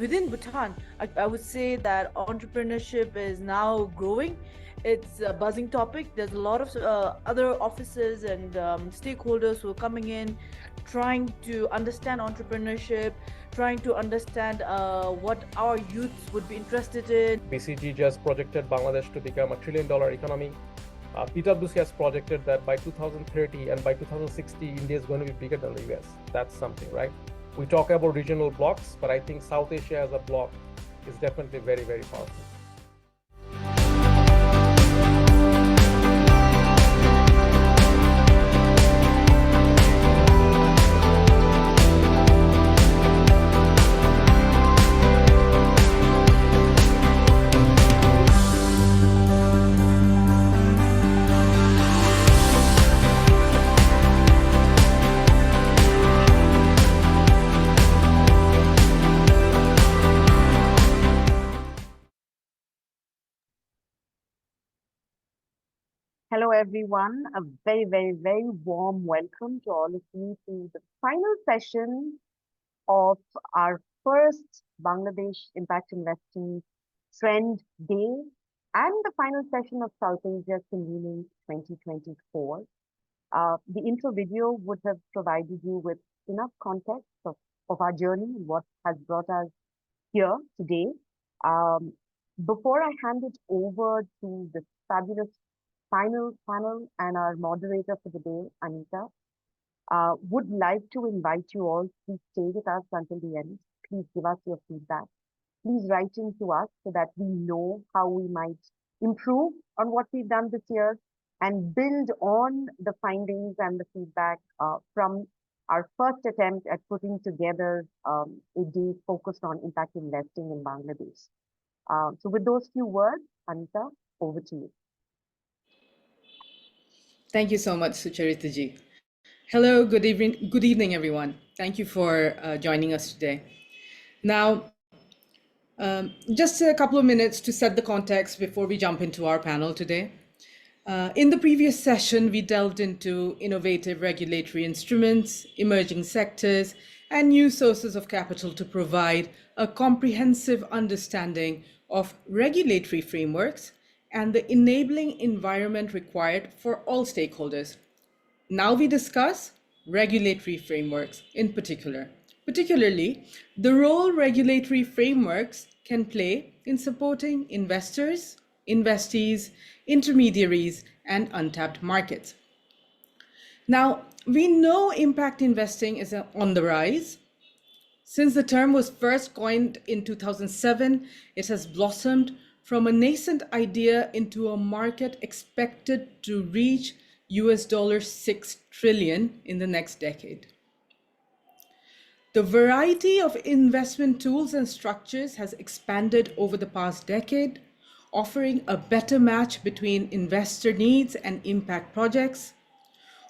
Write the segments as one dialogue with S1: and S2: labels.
S1: within Bhutan, I would say that entrepreneurship is now growing. It's a buzzing topic. There's a lot of other officers and stakeholders who are coming in, trying to understand entrepreneurship, trying to understand what our youths would be interested in.
S2: BCG just projected Bangladesh to become $1 trillion economy. PwC has projected that by 2030 and by 2060, India is going to be bigger than the US. That's something, right? We talk about regional blocks, but I think South Asia as a block is definitely very, very powerful.
S3: Hello, everyone. A very, very, very warm welcome to all of you to the final session of our first Bangladesh Impact Investing Trend Day and the final session of South Asia Convening 2024. The intro video would have provided you with enough context of our journey and what has brought us here today. Before I hand it over to the fabulous final panel and our moderator for the day, Anita, would like to invite you all to stay with us until the end. Please give us your feedback. Please write in to us so that we know how we might improve on what we've done this year and build on the findings and the feedback from our first attempt at putting together a day focused on impact investing in Bangladesh. So with those few words, Anita, over to you.
S4: Thank you so much, Sucharita ji. Hello, good evening, everyone. Thank you for joining us today. Now, just a couple of minutes to set the context before we jump into our panel today. In the previous session, we delved into innovative regulatory instruments, emerging sectors, and new sources of capital to provide a comprehensive understanding of regulatory frameworks and the enabling environment required for all stakeholders. Now we discuss regulatory frameworks in particularly the role regulatory frameworks can play in supporting investors, investees, intermediaries, and untapped markets. Now, we know impact investing is on the rise. Since the term was first coined in 2007, it has blossomed from a nascent idea into a market expected to reach $6 trillion in the next decade. The variety of investment tools and structures has expanded over the past decade, offering a better match between investor needs and impact projects.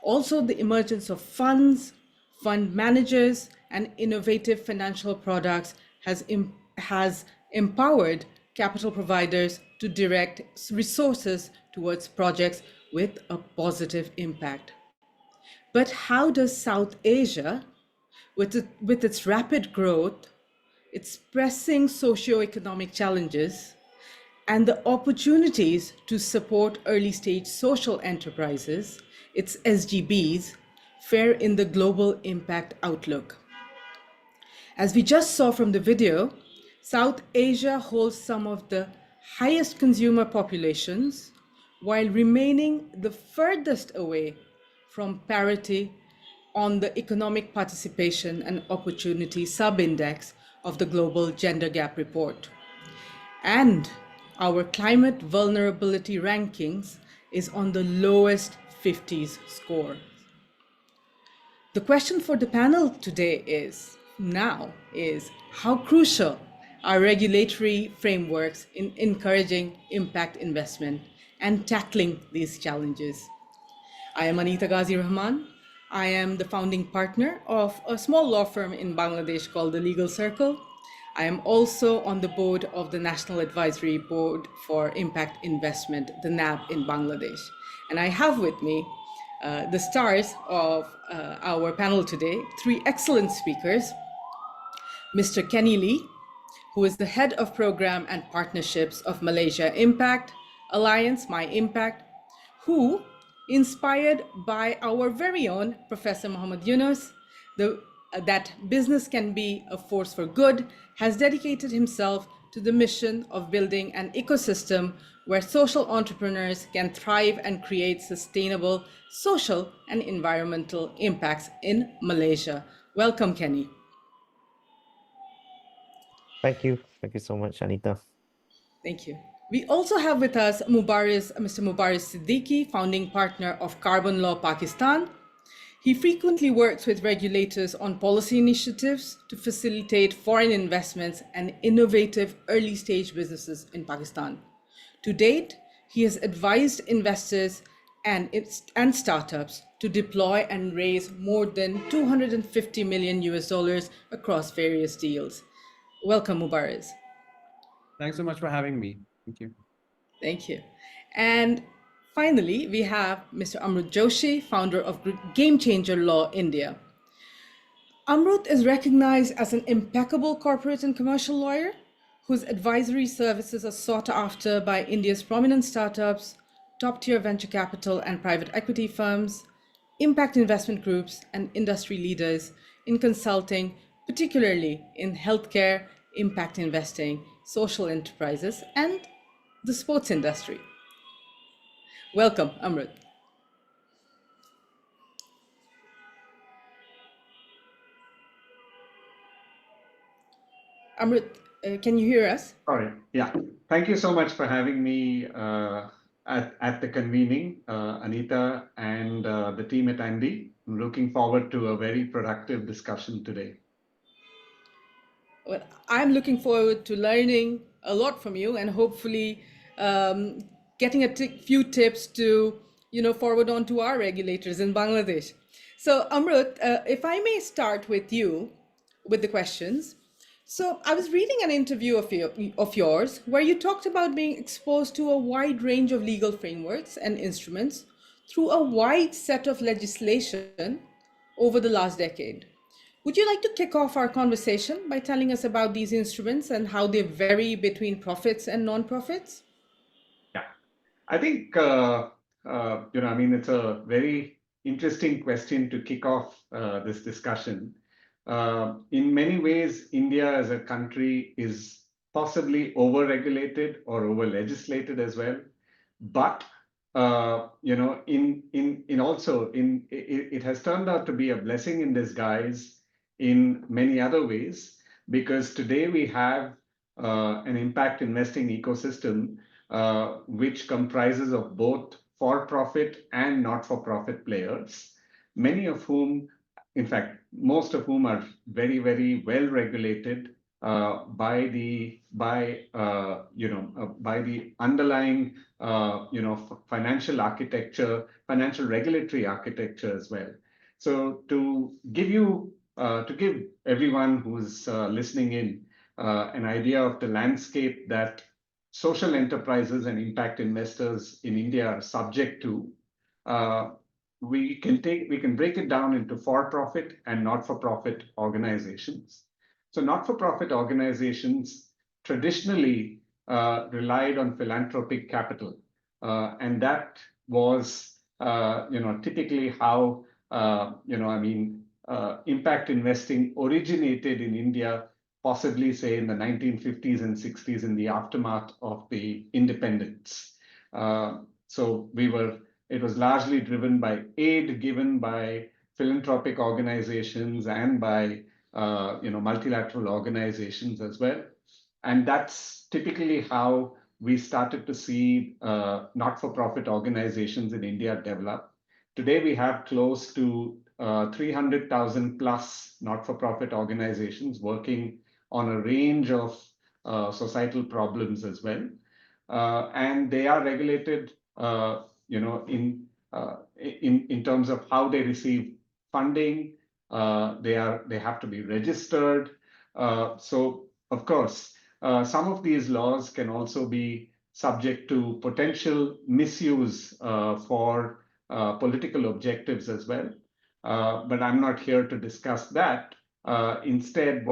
S4: Also, the emergence of funds, fund managers, and innovative financial products has empowered capital providers to direct resources towards projects with a positive impact. But how does South Asia, with its rapid growth, its pressing socioeconomic challenges, and the opportunities to support early-stage social enterprises, its SGBs, fare in the global impact outlook? As we just saw from the video, South Asia holds some of the highest consumer populations while remaining the furthest away from parity on the economic participation and opportunity sub-index of the Global Gender Gap Report. And our climate vulnerability rankings is on the lowest 50s score. The question for the panel today is how crucial are regulatory frameworks in encouraging impact investment and tackling these challenges? I am Anita Ghazi Rahman. I am the founding partner of a small law firm in Bangladesh called the Legal Circle. I am also on the board of the National Advisory Board for Impact Investment, the NAB in Bangladesh. And I have with me the stars of our panel today, three excellent speakers. Mr. Kenny Lee, who is the head of program and partnerships of Malaysia Impact Alliance, Myimpact, who, inspired by our very own Professor Muhammad Yunus, that business can be a force for good, has dedicated himself to the mission of building an ecosystem where social entrepreneurs can thrive and create sustainable social and environmental impacts in Malaysia. Welcome, Kenny.
S5: Thank you. Thank you so much, Anita.
S4: Thank you. We also have with us Mubariz, Mr. Mubariz Siddiqui, founding partner of Carbon Law Pakistan. He frequently works with regulators on policy initiatives to facilitate foreign investments and innovative early stage businesses in Pakistan. To date, he has advised investors and startups to deploy and raise more than 250 million US dollars across various deals. Welcome, Mubariz.
S6: Thanks so much for having me. Thank you.
S4: Thank you. And finally, we have Mr. Amrut Joshi, founder of Gamechanger Law India. Amrut is recognized as an impeccable corporate and commercial lawyer whose advisory services are sought after by India's prominent startups, top-tier venture capital and private equity firms, impact investment groups, and industry leaders in consulting, particularly in healthcare, impact investing, social enterprises, and the sports industry. Welcome, Amrut. Amrut, can you hear us?
S6: Sorry. Yeah. Thank you so much for having me at the convening, Anita and the team at ANDE. I'm looking forward to a very productive discussion today.
S4: Well, I'm looking forward to learning a lot from you and hopefully getting a few tips to forward on to our regulators in Bangladesh. So Amrut, if I may start with you with the questions. So I was reading an interview of yours where you talked about being exposed to a wide range of legal frameworks and instruments through a wide set of legislation over the last decade. Would you like to kick off our conversation by telling us about these instruments and how they vary between profits and non-profits?
S6: Yeah, I think, it's a very interesting question to kick off this discussion. In many ways, India as a country is possibly over-regulated or over-legislated as well. But it has turned out to be a blessing in disguise in many other ways, because today we have an impact investing ecosystem which comprises of both for-profit and not-for-profit players, many of whom, in fact, most of whom are very, very well regulated by the underlying financial architecture, financial regulatory architecture as well. So to give everyone who's listening in an idea of the landscape that social enterprises and impact investors in India are subject to, we can break it down into for-profit and not-for-profit organizations. So not-for-profit organizations traditionally relied on philanthropic capital, and that was typically how impact investing originated in India, possibly say in the 1950s and 60s in the aftermath of the independence. It was largely driven by aid given by philanthropic organizations and by multilateral organizations as well. And that's typically how we started to see not-for-profit organizations in India develop. Today, we have close to 300,000 plus not-for-profit organizations working on a range of societal problems as well. And they are regulated in terms of how they receive funding. They have to be registered. So, of course, some of these laws can also be subject to potential misuse for political objectives as well. But I'm not here to discuss that. Instead,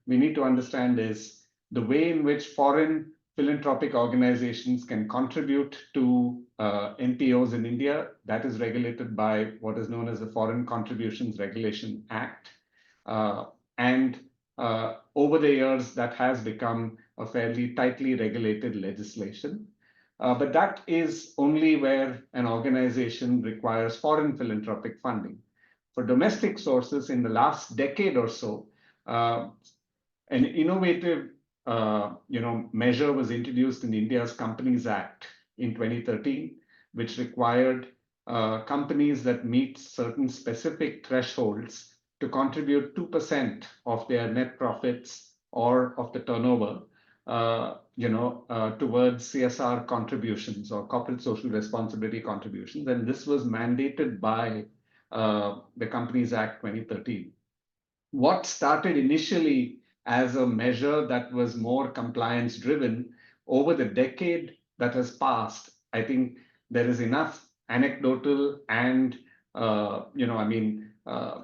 S6: we need to understand is the way in which foreign philanthropic organizations can contribute to NPOs in India. That is regulated by what is known as the Foreign Contributions Regulation Act. And over the years, that has become a fairly tightly regulated legislation. But that is only where an organization requires foreign philanthropic funding. For domestic sources, in the last decade or so, an innovative measure was introduced in India's Companies Act in 2013, which required companies that meet certain specific thresholds to contribute 2% of their net profits or of the turnover towards CSR contributions or corporate social responsibility contributions. And this was mandated by the Companies Act 2013. What started initially as a measure that was more compliance driven, over the decade that has passed, I think there is enough anecdotal and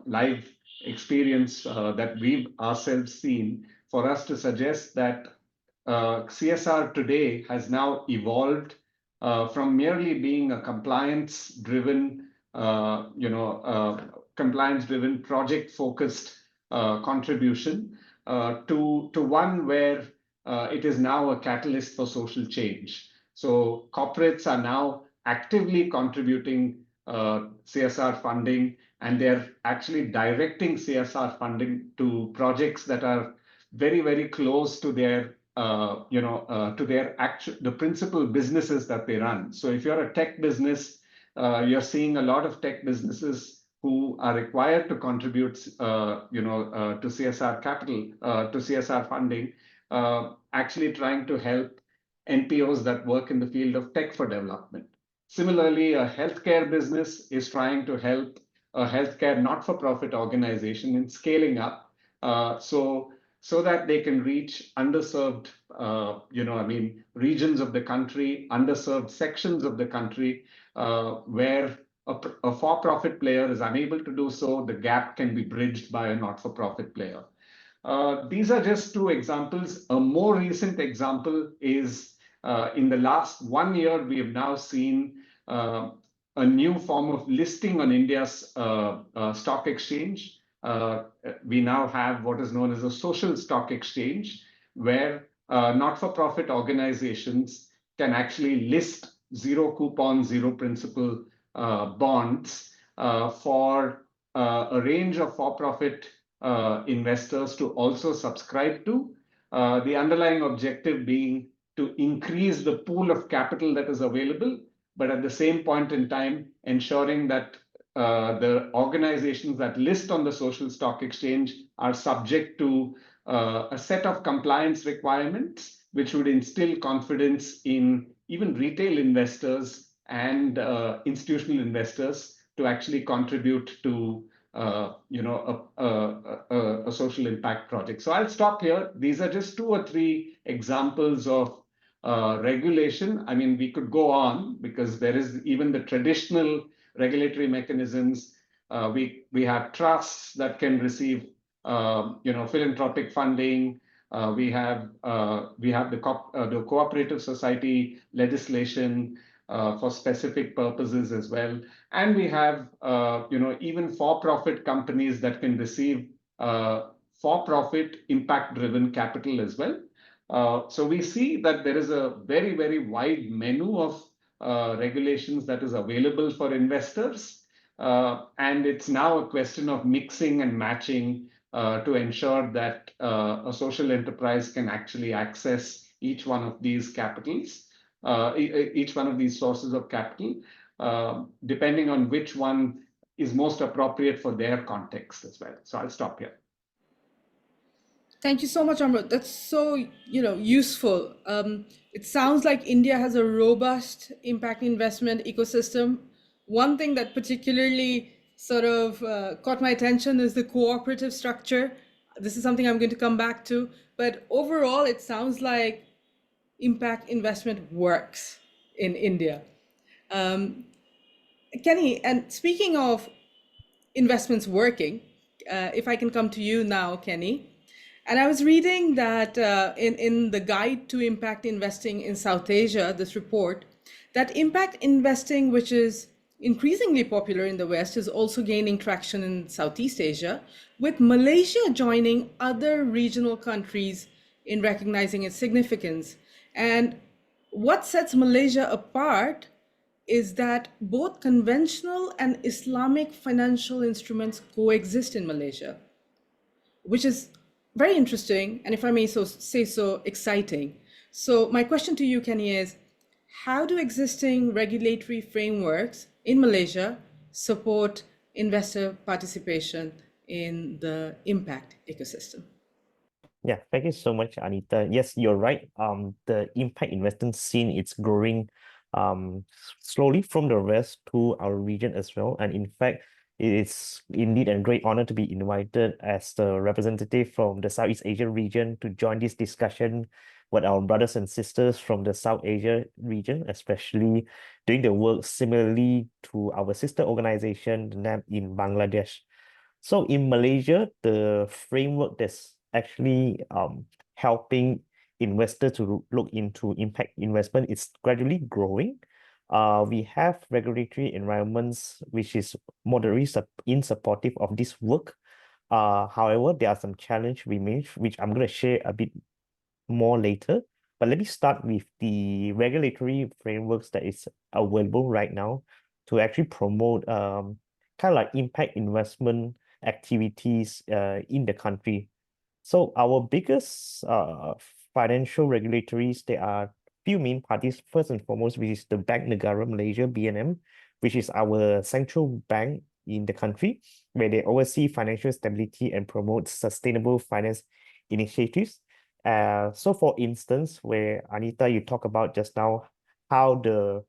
S6: live experience that we've ourselves seen for us to suggest that CSR today has now evolved from merely being a compliance-driven, project-focused contribution to one where it is now a catalyst for social change. So corporates are now actively contributing CSR funding, and they're actually directing CSR funding to projects that are very, very close to their the principal businesses that they run. So if you're a tech business, you're seeing a lot of tech businesses who are required to contribute, to CSR capital, to CSR funding, actually trying to help NPOs that work in the field of tech for development. Similarly, a healthcare business is trying to help a healthcare not-for-profit organization in scaling up, so that they can reach underserved, regions of the country, underserved sections of the country, where a for-profit player is unable to do so. The gap can be bridged by a not-for-profit player. These are just two examples. A more recent example is in the last 1 year, we have now seen a new form of listing on India's stock exchange. We now have what is known as a social stock exchange, where not-for-profit organizations can actually list zero coupon, zero principal bonds for a range of for-profit investors to also subscribe to. The underlying objective being to increase the pool of capital that is available, but at the same point in time, ensuring that the organizations that list on the social stock exchange are subject to a set of compliance requirements, which would instill confidence in even retail investors and institutional investors to actually contribute to a social impact project. So I'll stop here. These are just 2 or 3 examples of regulation. I mean, we could go on because there is even the traditional regulatory mechanisms. We have trusts that can receive philanthropic funding. We have the cooperative society legislation for specific purposes as well, and we have even for-profit companies that can receive for-profit impact-driven capital as well. So we see that there is a very, very wide menu of regulations that is available for investors, and it's now a question of mixing and matching to ensure that a social enterprise can actually access each one of these capitals, each one of these sources of capital, depending on which one is most appropriate for their context as well. So I'll stop here.
S4: Thank you so much, Amrut. That's so useful. It sounds like India has a robust impact investment ecosystem. One thing that particularly sort of caught my attention is the cooperative structure. This is something I'm going to come back to. But overall, it sounds like impact investment works in India. Kenny, and speaking of investments working, if I can come to you now, Kenny. And I was reading that in the Guide to Impact Investing in South Asia, this report, that impact investing, which is increasingly popular in the West, is also gaining traction in Southeast Asia, with Malaysia joining other regional countries in recognizing its significance. And what sets Malaysia apart is that both conventional and Islamic financial instruments coexist in Malaysia, which is very interesting, and if I may say so, exciting. So my question to you, Kenny, is how do existing regulatory frameworks in Malaysia support investor participation in the impact ecosystem?
S5: Yeah, thank you so much, Anita. Yes, you're right. The impact investing scene is growing slowly from the West to our region as well. And in fact, it is indeed a great honor to be invited as the representative from the Southeast Asia region to join this discussion with our brothers and sisters from the South Asia region, especially doing the work similarly to our sister organization, the NAM in Bangladesh. So in Malaysia, the framework that's actually helping investors to look into impact investment is gradually growing. We have regulatory environments which is moderately in supportive of this work. However, there are some challenge remains, which I'm going to share a bit more later. But let me start with the regulatory frameworks that is available right now to actually promote kind of like impact investment activities in the country. So our biggest financial regulatories, there are few main parties. First and foremost, which is the Bank Negara Malaysia, BNM, which is our central bank in the country, where they oversee financial stability and promote sustainable finance initiatives. So for instance, where Anita, you talk about just now how the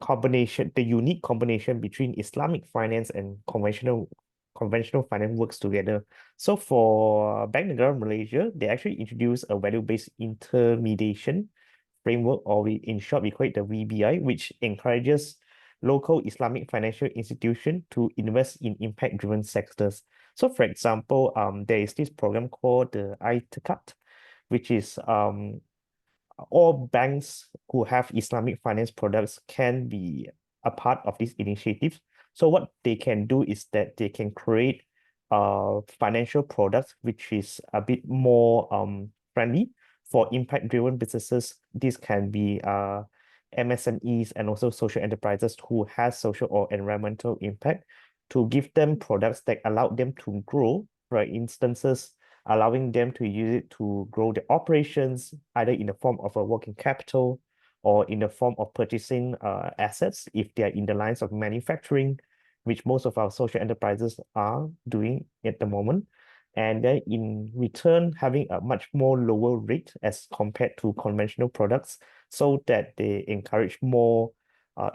S5: combination, the unique combination between Islamic finance and conventional finance works together. So for Bank Negara Malaysia, they actually introduced a value-based intermediation framework, or in short, we call it the VBI, which encourages local Islamic financial institutions to invest in impact-driven sectors. So for example, there is this program called the Untapped, which is all banks who have Islamic finance products can be a part of this initiative. So what they can do is that they can create financial products which is a bit more friendly for impact-driven businesses. This can be MSMEs and also social enterprises who has social or environmental impact, to give them products that allow them to grow, for instances, allowing them to use it to grow their operations, either in the form of a working capital or in the form of purchasing assets if they are in the lines of manufacturing, which most of our social enterprises are doing at the moment. And then in return, having a much more lower rate as compared to conventional products, so that they encourage more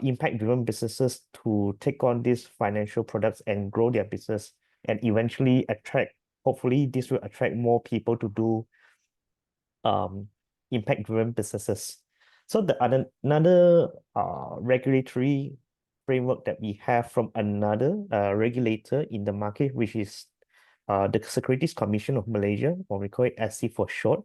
S5: impact-driven businesses to take on these financial products and grow their business, and eventually attract, hopefully this will attract more people to do impact-driven businesses. So another regulatory framework that we have from another regulator in the market, which is the Securities Commission of Malaysia, or we call it SC for short,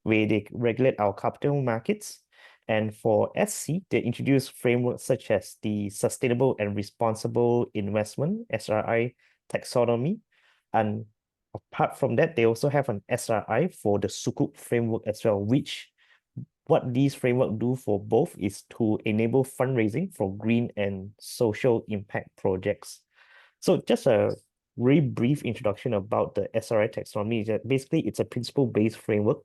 S5: where they regulate our capital markets. And for SC, they introduce frameworks such as the Sustainable and Responsible Investment, SRI taxonomy. And apart from that, they also have an SRI for the Sukuk framework as well, which what these frameworks do for both is to enable fundraising for green and social impact projects. So just a very brief introduction about the SRI taxonomy is that basically it's a principle-based framework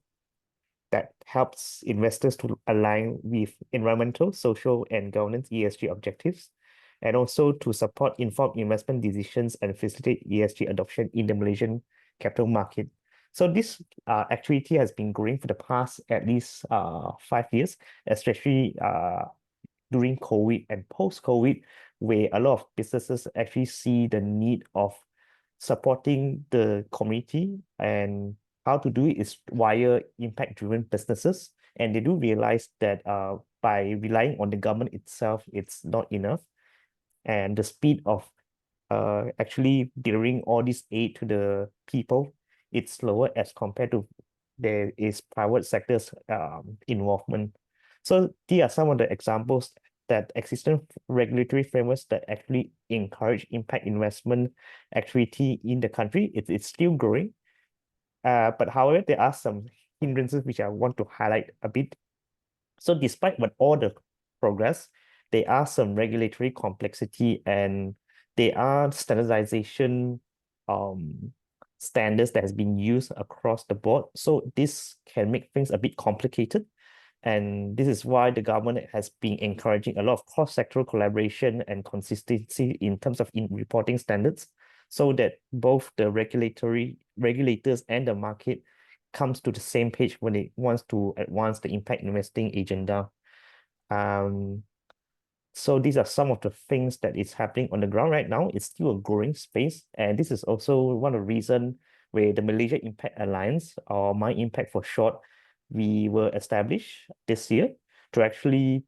S5: that helps investors to align with environmental, social, and governance ESG objectives, and also to support informed investment decisions and facilitate ESG adoption in the Malaysian capital market. So this activity has been growing for the past at least 5 years, especially during COVID and post-COVID, where a lot of businesses actually see the need of supporting the community, and how to do it is via impact-driven businesses. And they do realize that by relying on the government itself, it's not enough. And the speed of actually delivering all this aid to the people it's slower as compared to there is private sector's involvement. So these are some of the examples that existing regulatory frameworks that actually encourage impact investment activity in the country. It's still growing. But however, there are some hindrances which I want to highlight a bit. So despite what all the progress, there are some regulatory complexity and there are standardization standards that has been used across the board. So this can make things a bit complicated. And this is why the government has been encouraging a lot of cross-sectoral collaboration and consistency in terms of reporting standards, so that both the regulators and the market comes to the same page when it wants to advance the impact investing agenda. So these are some of the things that is happening on the ground right now. It's still a growing space. And this is also one of the reasons where the Malaysia Impact Alliance, or Myimpact for short, we were established this year to actually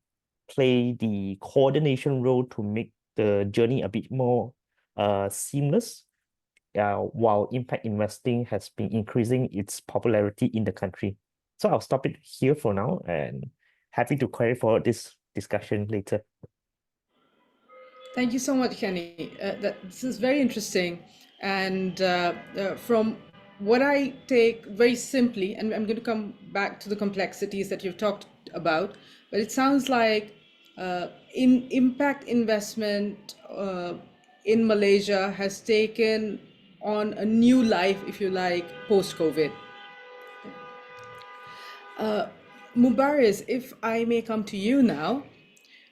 S5: play the coordination role to make the journey a bit more seamless, while impact investing has been increasing its popularity in the country. So I'll stop it here for now and happy to carry forward this discussion later.
S4: Thank you so much, Kenny. This is very interesting. And from what I take very simply, and I'm going to come back to the complexities that you've talked about, but it sounds like in impact investment in Malaysia has taken on a new life, if you like, post-COVID. Mubariz, if I may come to you now.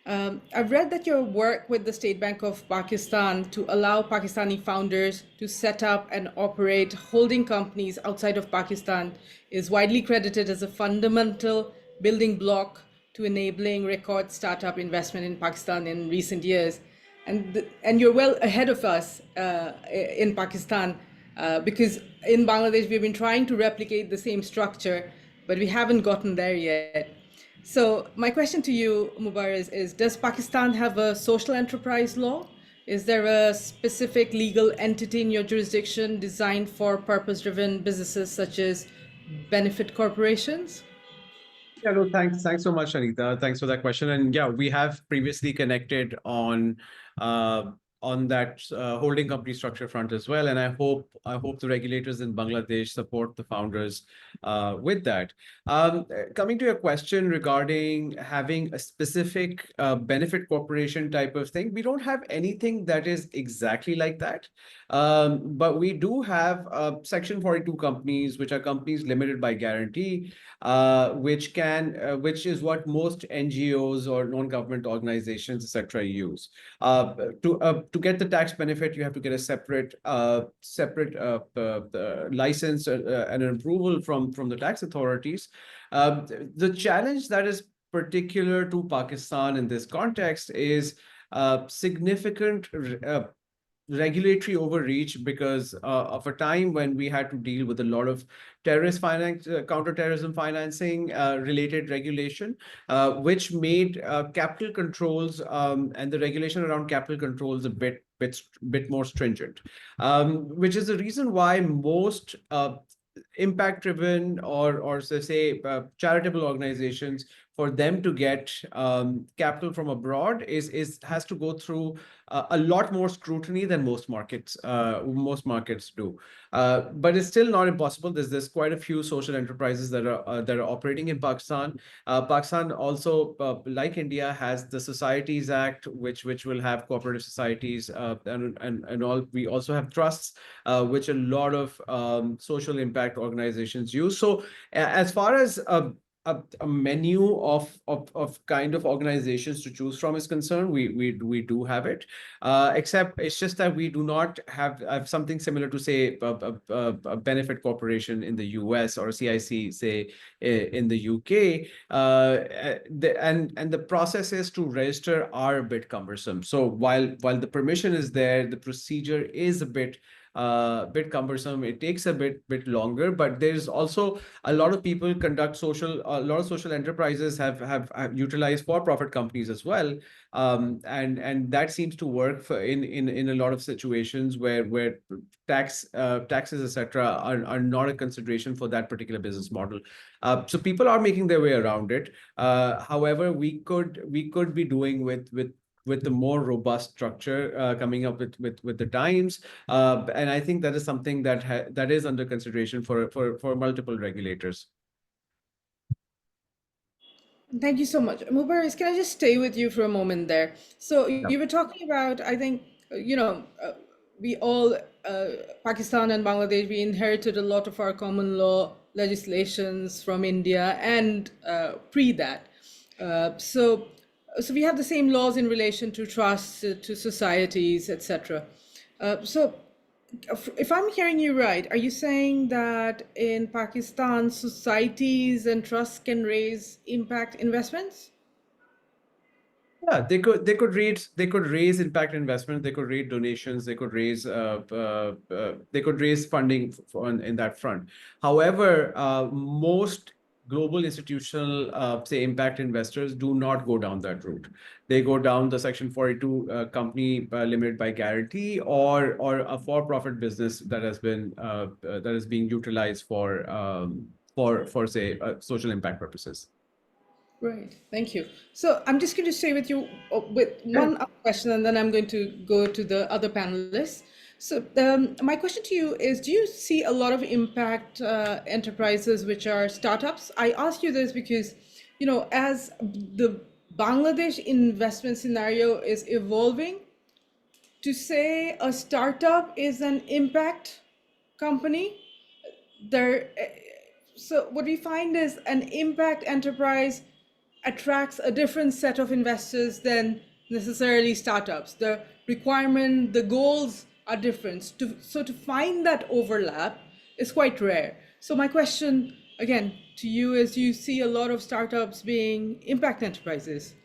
S4: I've read that your work with the State Bank of Pakistan to allow Pakistani founders to set up and operate holding companies outside of Pakistan is widely credited as a fundamental building block to enabling record startup investment in Pakistan in recent years. And you're well ahead of us in Pakistan because in Bangladesh, we've been trying to replicate the same structure, but we haven't gotten there yet. So my question to you, Mubariz, is does Pakistan have a social enterprise law? Is there a specific legal entity in your jurisdiction designed for purpose-driven businesses such as benefit corporations?
S7: Yeah, no, thanks so much, Anita. Thanks for that question. And yeah, we have previously connected on that holding company structure front as well. And I hope the regulators in Bangladesh support the founders with that. Coming to your question regarding having a specific benefit corporation type of thing, we don't have anything that is exactly like that. But we do have Section 42 companies, which are companies limited by guarantee, which is what most NGOs or non-government organizations, etc., use. To get the tax benefit, you have to get a separate license and an approval from the tax authorities. The challenge that is particular to Pakistan in this context is significant regulatory overreach because of a time when we had to deal with a lot of terrorist finance, counterterrorism financing related regulation, which made capital controls and the regulation around capital controls a bit more stringent, which is the reason why most impact-driven or say charitable organizations, for them to get capital from abroad has to go through a lot more scrutiny than most markets do. But it's still not impossible. There's quite a few social enterprises that are operating in Pakistan. Pakistan also, like India, has the Societies Act, which will have cooperative societies and all. We also have trusts, which a lot of social impact organizations use. So as far as a menu of kind of organizations to choose from is concerned, we do have it, except it's just that we do not have something similar to say a benefit corporation in the US or a CIC say in the UK, and the processes to register are a bit cumbersome. So while the permission is there, the procedure is a bit bit cumbersome. It takes a bit longer, but there's also a lot of people a lot of social enterprises have utilized for-profit companies as well. And that seems to work in a lot of situations where taxes, etc., are not a consideration for that particular business model. So people are making their way around it. However, we could be doing with the more robust structure coming up with the times, and I think that is something that is under consideration for multiple regulators.
S4: Thank you so much. Mubariz, can I just stay with you for a moment there? So you were talking about, I think, we all, Pakistan and Bangladesh, we inherited a lot of our common law legislations from India and pre that. So we have the same laws in relation to trusts, to societies, etc. So if I'm hearing you right, are you saying that in Pakistan, societies and trusts can raise impact investments?
S7: Yeah, they could raise impact investment, they could raise donations, they could raise funding in that front. However, most global institutional say impact investors do not go down that route. They go down the Section 42 company limited by guarantee or a for-profit business that has been that is being utilized for say social impact purposes.
S4: Right, thank you. So I'm just going to stay with you with one other question, and then I'm going to go to the other panelists. So my question to you is, do you see a lot of impact enterprises which are startups? I ask you this because, as the Bangladesh investment scenario is evolving, to say a startup is an impact company, so what we find is an impact enterprise attracts a different set of investors than necessarily startups. The requirement, the goals are different. So to find that overlap is quite rare. So my question again to you is, do you see a lot of startups being impact enterprises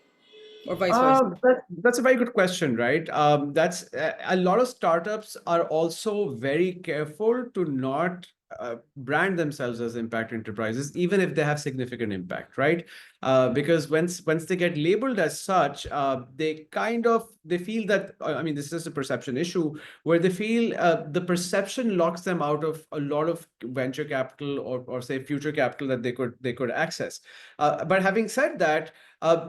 S4: or vice versa?
S7: That's a very good question, right? That's a lot of startups are also very careful to not brand themselves as impact enterprises, even if they have significant impact, right? Because once they get labeled as such, they feel that I mean, this is a perception issue where they feel the perception locks them out of a lot of venture capital or say future capital that they could access. But having said that,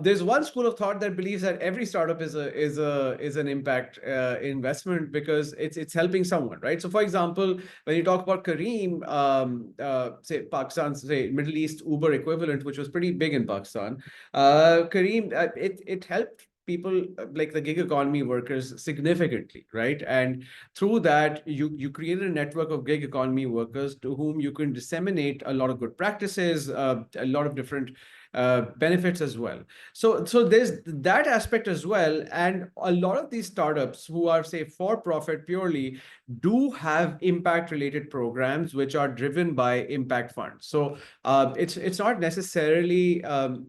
S7: there's one school of thought that believes that every startup is an impact investment because it's helping someone, right? So, for example, when you talk about Kareem, say Pakistan's say Middle East Uber equivalent, which was pretty big in Pakistan, Kareem, it helped people like the gig economy workers significantly, right? And through that, you created a network of gig economy workers to whom you can disseminate a lot of good practices, a lot of different benefits as well. So there's that aspect as well. And a lot of these startups who are say for profit purely do have impact related programs which are driven by impact funds. So it's not necessarily an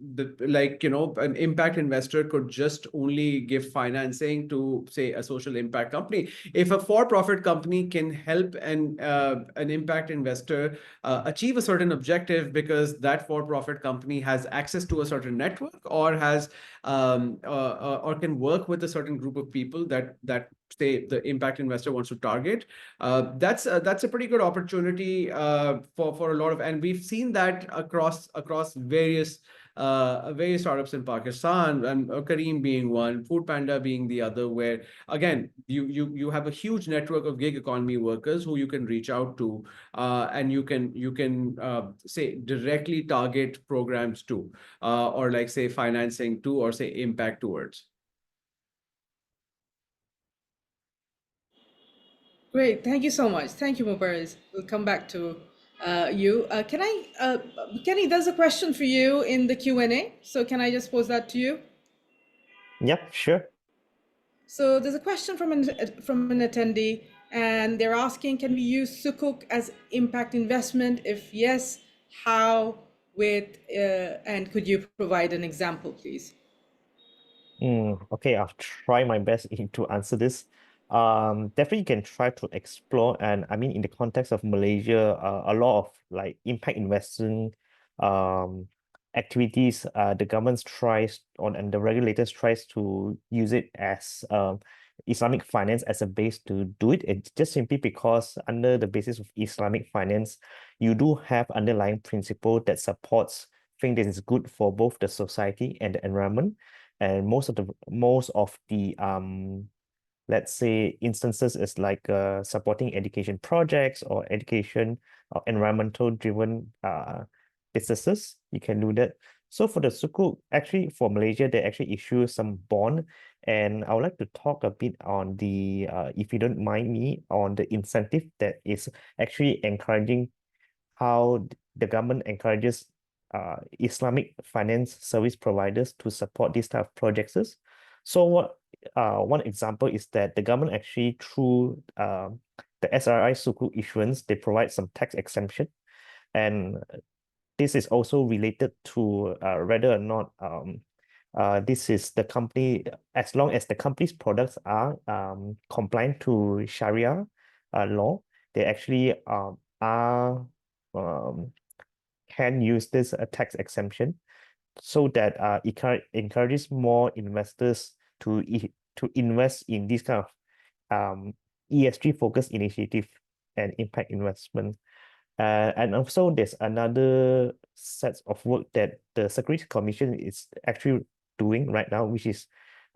S7: impact investor could just only give financing to say a social impact company. If a for-profit company can help an impact investor achieve a certain objective because that for-profit company has access to a certain network or has or can work with a certain group of people that say the impact investor wants to target, that's a pretty good opportunity for a lot of, and we've seen that across various startups in Pakistan, and Kareem being one, Food Panda being the other, where again you have a huge network of gig economy workers who you can reach out to, and you can say directly target programs to, or like say financing to, or say impact towards.
S4: Great, thank you so much. Thank you, Mubariz. We'll come back to you. Kenny, there's a question for you in the Q&A. So can I just pose that to you?
S5: Yep, sure.
S4: So there's a question from an attendee, and they're asking, can we use Sukuk as impact investment? If yes, how, and could you provide an example, please?
S5: Okay, I'll try my best to answer this. definitely you can try to explore. And I mean, in the context of Malaysia, a lot of like impact investing activities, the government tries on and the regulators tries to use it as Islamic finance as a base to do it. It's just simply because under the basis of Islamic finance, you do have underlying principle that supports things that is good for both the society and the environment. And most of the let's say instances is like supporting education projects or education or environmental driven businesses. You can do that. So for the sukuk, actually for Malaysia, they actually issue some bond, and I would like to talk a bit on the if you don't mind me, on the incentive that is actually encouraging how the government encourages Islamic finance service providers to support these type of projects. So one example is that the government actually through the SRI Sukuk issuance, they provide some tax exemption, and this is also related to whether or not this is the company, as long as the company's products are compliant to Sharia law, they actually are can use this tax exemption, so that it encourages more investors to invest in this kind of ESG focused initiative and impact investment. And also there's another set of work that the Securities Commission is actually doing right now, which is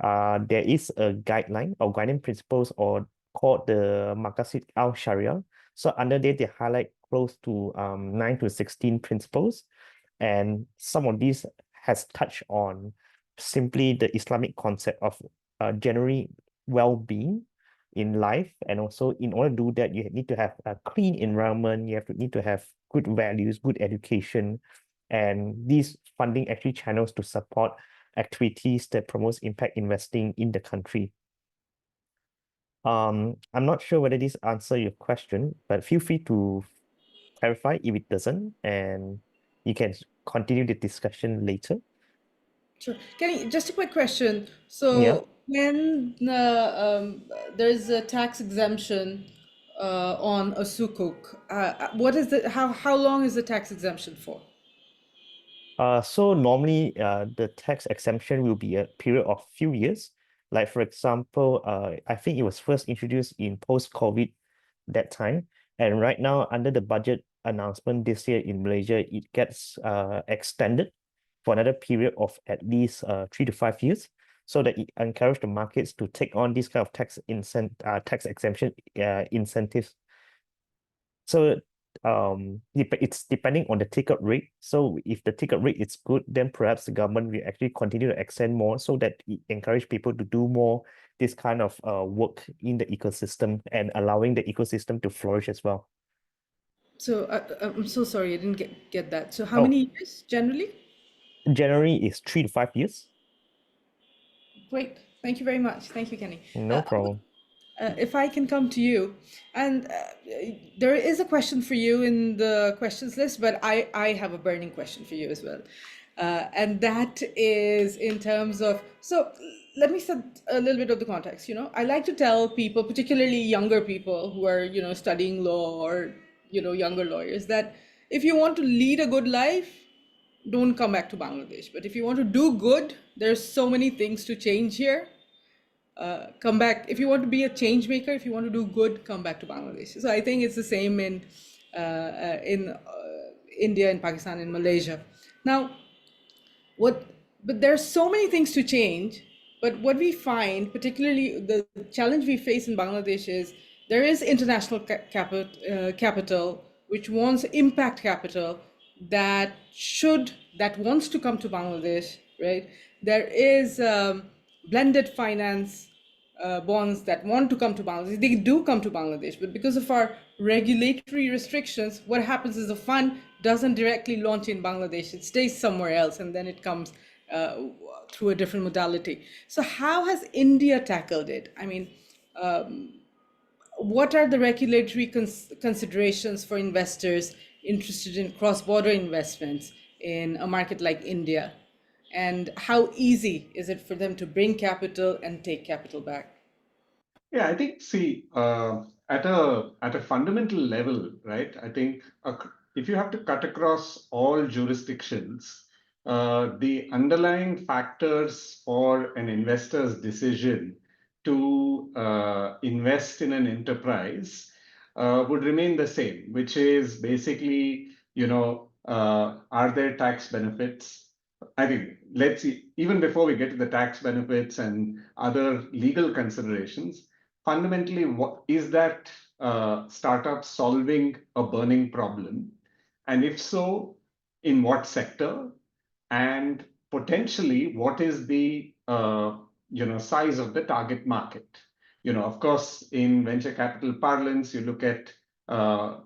S5: there is a guideline or guiding principles or called the Maqasid al Sharia. So under there, they highlight close to 9 to 16 principles. And some of these has touched on simply the Islamic concept of generally well-being in life. And also in order to do that, you need to have a clean environment, need to have good values, good education. And these funding actually channels to support activities that promotes impact investing in the country. I'm not sure whether this answer your question, but feel free to clarify if it doesn't, and you can continue the discussion later.
S4: Sure. Kenny, just a quick question.
S5: Yeah.
S4: So when there's a tax exemption on a sukuk, what is how long is the tax exemption for?
S5: So normally the tax exemption will be a period of few years. Like for example, I think it was first introduced in post-COVID that time. And right now, under the budget announcement this year in Malaysia, it gets extended for another period of at least 3 to 5 years, so that it encourage the markets to take on this kind of tax exemption incentives. So it's depending on the take-up rate. So if the take-up rate is good, then perhaps the government will actually continue to extend more, so that it encourage people to do more this kind of work in the ecosystem and allowing the ecosystem to flourish as well.
S4: So I'm so sorry, I didn't get that. So how
S5: Oh.
S4: many years generally?
S5: Generally is 3 to 5 years.
S4: Great. Thank you very much. Thank you, Kenny.
S5: No problem.
S4: If I can come to you, and there is a question for you in the questions list, but I have a burning question for you as well. And that is in terms of, so let me set a little bit of the context. I like to tell people, particularly younger people who are, studying law or, younger lawyers, that if you want to lead a good life, don't come back to Bangladesh. But if you want to do good, there's so many things to change here. Come back. If you want to be a change maker, if you want to do good, come back to Bangladesh. So I think it's the same in India, in Pakistan, in Malaysia. Now, but there's so many things to change. But what we find, particularly the challenge we face in Bangladesh, is there is international capital which wants impact capital that wants to come to Bangladesh, right? There is blended finance bonds that want to come to Bangladesh. They do come to Bangladesh, but because of our regulatory restrictions, what happens is the fund doesn't directly launch in Bangladesh. It stays somewhere else, and then it comes through a different modality. So how has India tackled it? I mean, what are the regulatory considerations for investors interested in cross-border investments in a market like India? And how easy is it for them to bring capital and take capital back?
S6: Yeah, I think, see, at a fundamental level, right? I think if you have to cut across all jurisdictions, the underlying factors for an investor's decision to invest in an enterprise would remain the same, which is basically, are there tax benefits? I think, let's see, even before we get to the tax benefits and other legal considerations, fundamentally, what is that startup solving a burning problem? And if so, in what sector? And potentially, what is the size of the target market? Of course, in venture capital parlance, you look at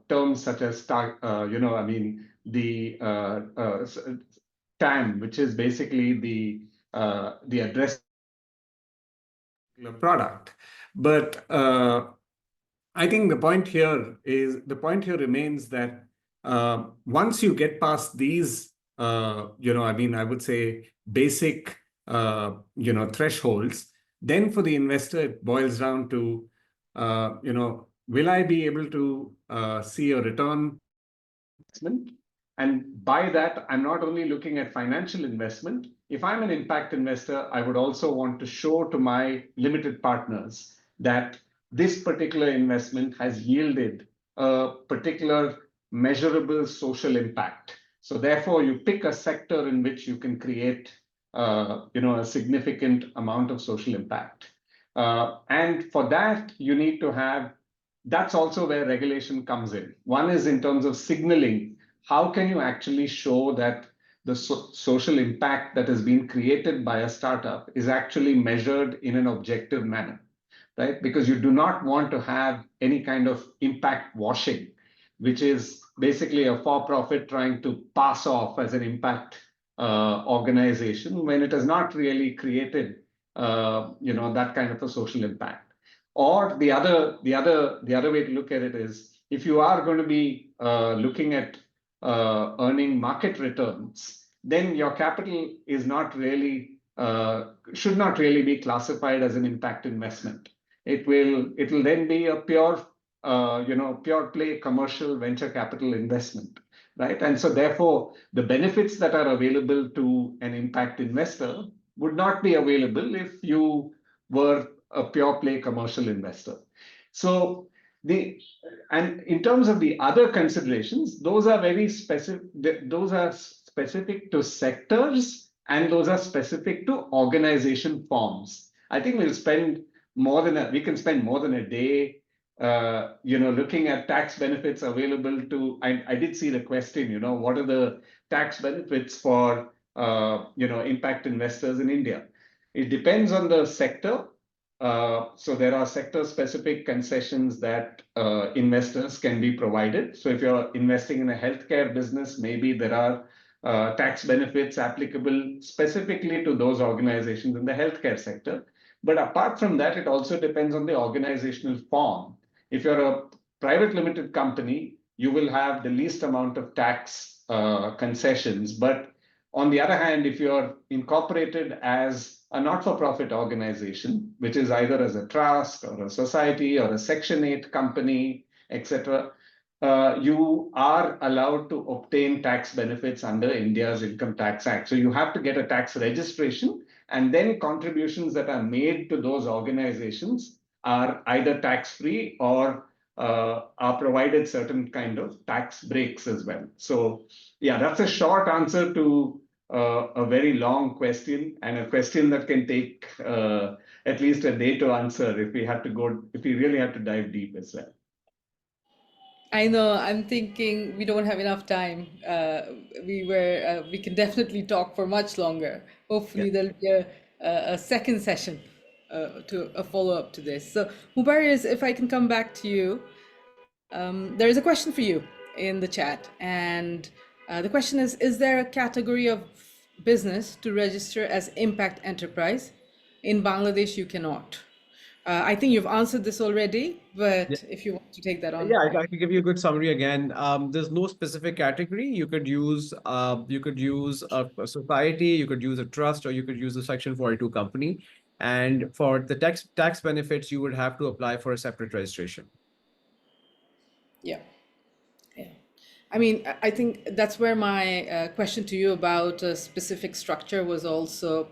S6: terms such as the TAM, which is basically the address product. But I think the point here remains that once you get past these, I would say basic, thresholds, then for the investor, it boils down to, will I be able to see a return investment? And by that, I'm not only looking at financial investment. If I'm an impact investor, I would also want to show to my limited partners that this particular investment has yielded a particular measurable social impact. So therefore, you pick a sector in which you can create, a significant amount of social impact. And for that, you need to have, that's also where regulation comes in. One is in terms of signaling. How can you actually show that the social impact that has been created by a startup is actually measured in an objective manner, right? Because you do not want to have any kind of impact washing, which is basically a for-profit trying to pass off as an impact organization when it has not really created, that kind of a social impact. Or the other way to look at it is, if you are going to be looking at earning market returns, then your capital is not really should not really be classified as an impact investment. It will then be a pure play commercial venture capital investment, right? And so therefore, the benefits that are available to an impact investor would not be available if you were a pure play commercial investor. So and in terms of the other considerations, those are very specific. Those are specific to sectors, and those are specific to organization forms. I think we can spend more than a day, looking at tax benefits available to. I did see the question. What are the tax benefits for impact investors in India? It depends on the sector. So there are sector-specific concessions that investors can be provided. So if you're investing in a healthcare business, maybe there are tax benefits applicable specifically to those organizations in the healthcare sector. But apart from that, it also depends on the organizational form. If you're a private limited company, you will have the least amount of tax concessions. But on the other hand, if you're incorporated as a not-for-profit organization, which is either as a trust or a society or a Section 8 company, etc., you are allowed to obtain tax benefits under India's Income Tax Act. So you have to get a tax registration, and then contributions that are made to those organizations are either tax-free or are provided certain kind of tax breaks as well. So yeah, that's a short answer to a very long question, and a question that can take at least a day to answer if we really have to dive deep as well.
S4: I know. I'm thinking we don't have enough time. We can definitely talk for much longer. Hopefully, there'll be a second session to a follow up to this. So, Mubariz, if I can come back to you, there is a question for you in the chat, and the question is: is there a category of business to register as impact enterprise? In Bangladesh, you cannot. I think you've answered this already, but if you want to take that on.
S7: Yeah, I can give you a good summary again. There's no specific category. You could use a society, you could use a trust, or you could use a Section 42 company. And for the tax benefits, you would have to apply for a separate registration.
S4: Yeah. Yeah. I mean, I think that's where my question to you about a specific structure was also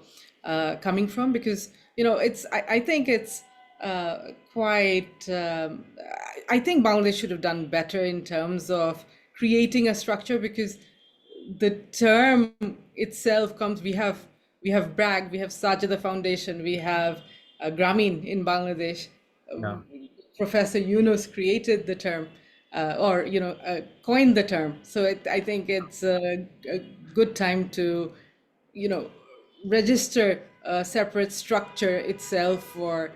S4: coming from, because, I think it's quite, I think Bangladesh should have done better in terms of creating a structure, because the term itself comes, we have BRAG, we have Sajida Foundation, we have Grameen in Bangladesh.
S7: Yeah.
S4: Professor Yunus created the term, or coined the term. So I think it's a good time to register a separate structure itself for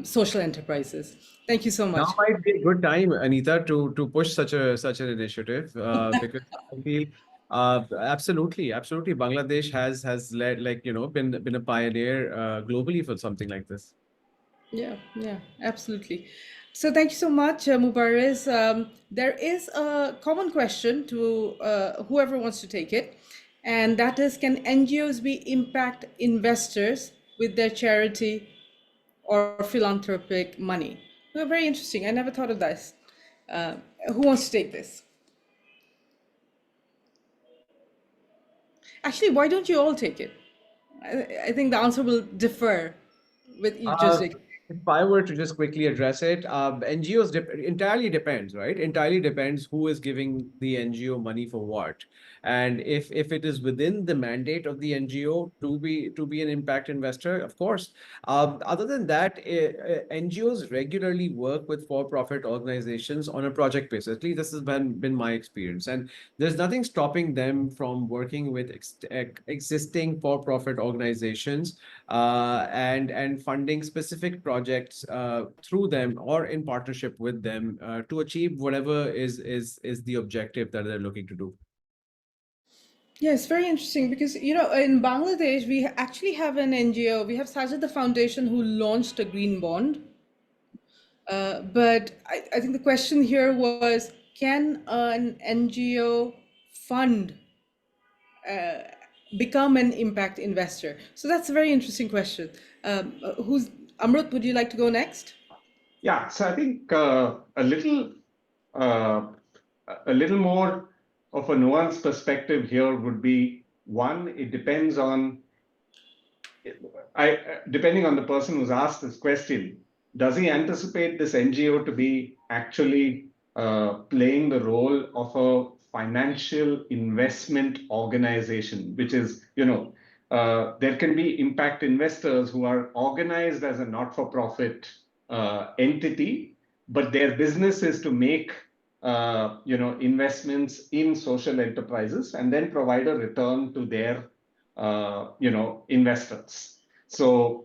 S4: social enterprises. Thank you so much.
S7: Now might be a good time, Anita, to push such an initiative, because I feel absolutely Bangladesh has led, been a pioneer globally for something like this.
S4: Yeah, absolutely. So thank you so much, Mubariz. There is a common question to whoever wants to take it, and that is, can NGOs be impact investors with their charity or philanthropic money? Well, very interesting. I never thought of this. Who wants to take this? Actually, why don't you all take it? I think the answer will differ with each jurisdiction.
S7: If I were to just quickly address it, NGOs entirely depends, right? Entirely depends who is giving the NGO money for what, and if it is within the mandate of the NGO to be an impact investor, of course. Other than that, NGOs regularly work with for-profit organizations on a project basis. At least this has been my experience, and there's nothing stopping them from working with existing for-profit organizations and funding specific projects through them or in partnership with them to achieve whatever is the objective that they're looking to do.
S4: Yes, very interesting, because in Bangladesh we actually have an NGO. We have Sajida Foundation, who launched a green bond. But I think the question here was, can an NGO fund become an impact investor? So that's a very interesting question. Amrut, would you like to go next?
S6: Yeah, so I think a little more of a nuanced perspective here would be, one, it depends on depending on the person who's asked this question, does he anticipate this NGO to be actually playing the role of a financial investment organization, which is, there can be impact investors who are organized as a not-for-profit entity, but their business is to make investments in social enterprises and then provide a return to their investors. So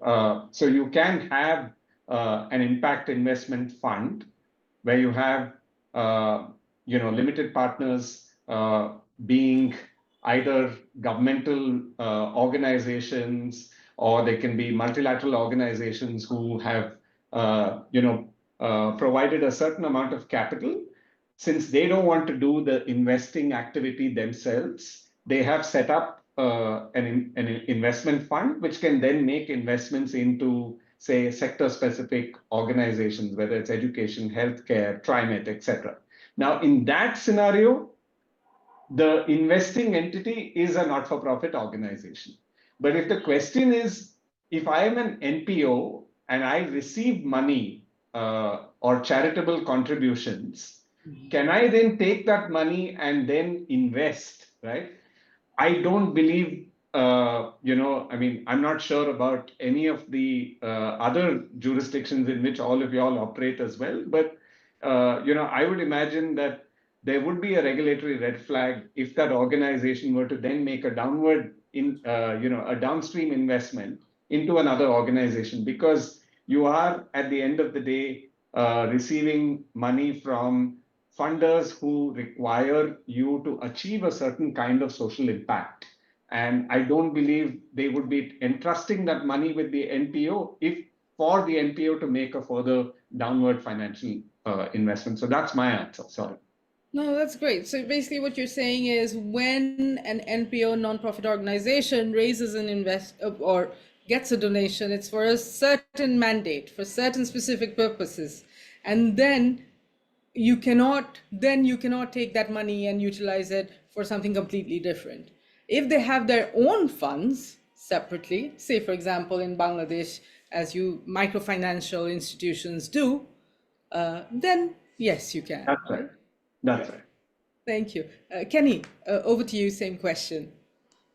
S6: you can have an impact investment fund where you have limited partners being either governmental organizations, or they can be multilateral organizations who have provided a certain amount of capital. Since they don't want to do the investing activity themselves, they have set up an investment fund, which can then make investments into, say, sector-specific organizations, whether it's education, healthcare, TriMet, etc. Now, in that scenario, the investing entity is a not-for-profit organization. But if the question is, if I am an NPO and I receive money or charitable contributions, can I then take that money and then invest, right? I don't believe, I'm not sure about any of the other jurisdictions in which all of y'all operate as well, but, I would imagine that there would be a regulatory red flag if that organization were to then make a a downstream investment into another organization, because you are, at the end of the day, receiving money from funders who require you to achieve a certain kind of social impact. And I don't believe they would be entrusting that money with the NPO for the NPO to make a further downward financial investment. So that's my answer. Sorry.
S4: No, that's great. So basically what you're saying is, when an NPO, non-profit organization, raises an or gets a donation, it's for a certain mandate, for certain specific purposes. And then you cannot take that money and utilize it for something completely different. If they have their own funds separately, say for example in Bangladesh, as you microfinancial institutions do, then yes, you can.
S6: That's right. That's right.
S4: Thank you. Kenny, over to you, same question.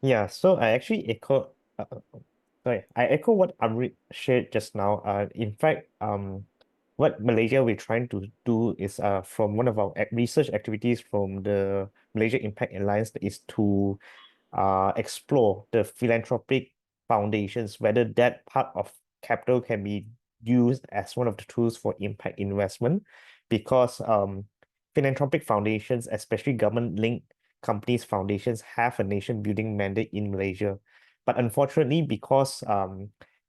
S5: Yeah, so I actually I echo what Amrit shared just now. In fact, what Malaysia we're trying to do is from one of our research activities from the Malaysia Impact Alliance is to explore the philanthropic foundations, whether that part of capital can be used as one of the tools for impact investment, because philanthropic foundations, especially government-linked companies foundations, have a nation-building mandate in Malaysia. But unfortunately, because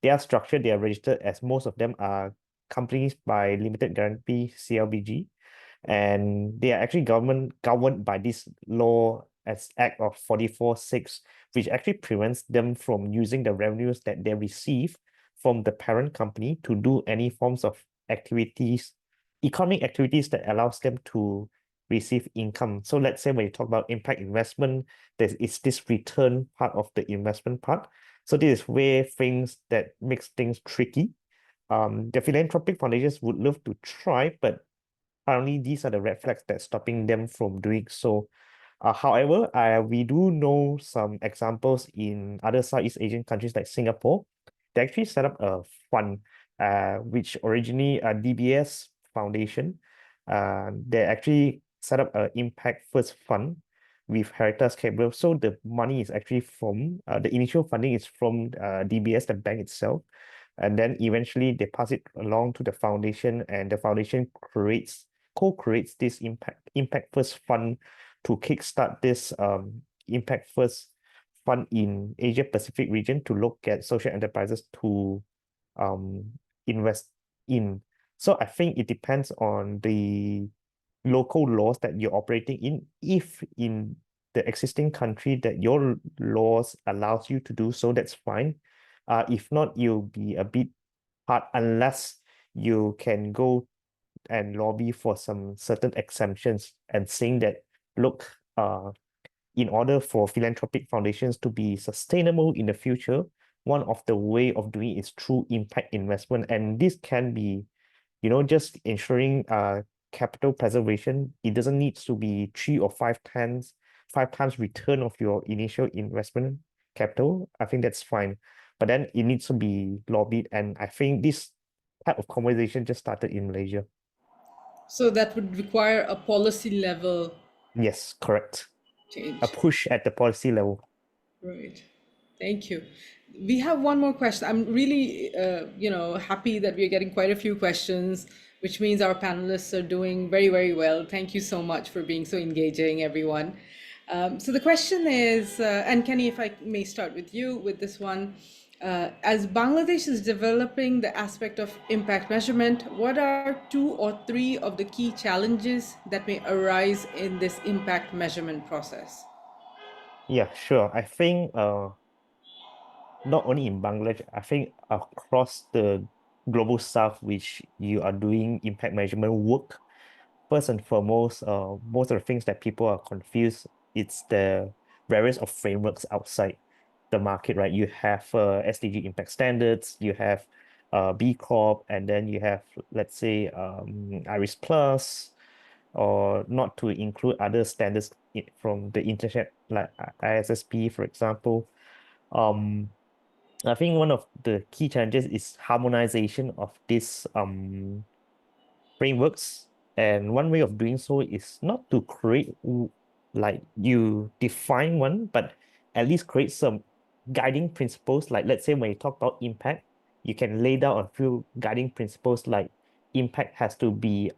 S5: they are structured, they are registered as most of them are companies by limited guarantee CLBG, and they are actually governed by this law as Act of 44(6), which actually prevents them from using the revenues that they receive from the parent company to do any forms of activities, economic activities that allows them to receive income. So let's say when you talk about impact investment, there is this return part of the investment part. So this is where things that makes things tricky. The philanthropic foundations would love to try, but currently these are the red flags that's stopping them from doing so. However, we do know some examples in other Southeast Asian countries like Singapore. They actually set up a fund, which originally a DBS Foundation. They actually set up an Impact First Fund with Heritage Capital. So the money is actually from the initial funding is from DBS, the bank itself, and then eventually they pass it along to the foundation, and the foundation co-creates this Impact First Fund to kickstart this Impact First Fund in Asia Pacific region to look at social enterprises to invest in. So I think it depends on the local laws that you're operating in. If in the existing country that your laws allows you to do so, that's fine. If not, you'll be a bit hard unless you can go and lobby for some certain exemptions and saying that, look, in order for philanthropic foundations to be sustainable in the future, one of the way of doing it is through impact investment. And this can be, just ensuring capital preservation. It doesn't need to be 3 or 5 times return of your initial investment capital. I think that's fine. But then it needs to be lobbied. And I think this type of conversation just started in Malaysia.
S4: So that would require a policy level
S5: Yes, correct.
S4: change.
S5: A push at the policy level.
S4: Right. Thank you. We have one more question. I'm really, happy that we're getting quite a few questions, which means our panelists are doing very, very well. Thank you so much for being so engaging, everyone. So the question is, and Kenny, if I may start with you with this one, as Bangladesh is developing the aspect of impact measurement, what are 2 or 3 of the key challenges that may arise in this impact measurement process?
S5: Yeah, sure. I think not only in Bangladesh, I think across the global south, which you are doing impact measurement work, first and foremost, most of the things that people are confused, it's the various of frameworks outside the market, right? You have SDG impact standards, you have B Corp, and then you have, let's say, Iris Plus, or not to include other standards from the internet, like ISSP, for example. I think one of the key challenges is harmonization of these frameworks. And one way of doing so is not to create like you define one, but at least create some guiding principles. Like let's say when you talk about impact, you can lay down a few guiding principles like impact has to be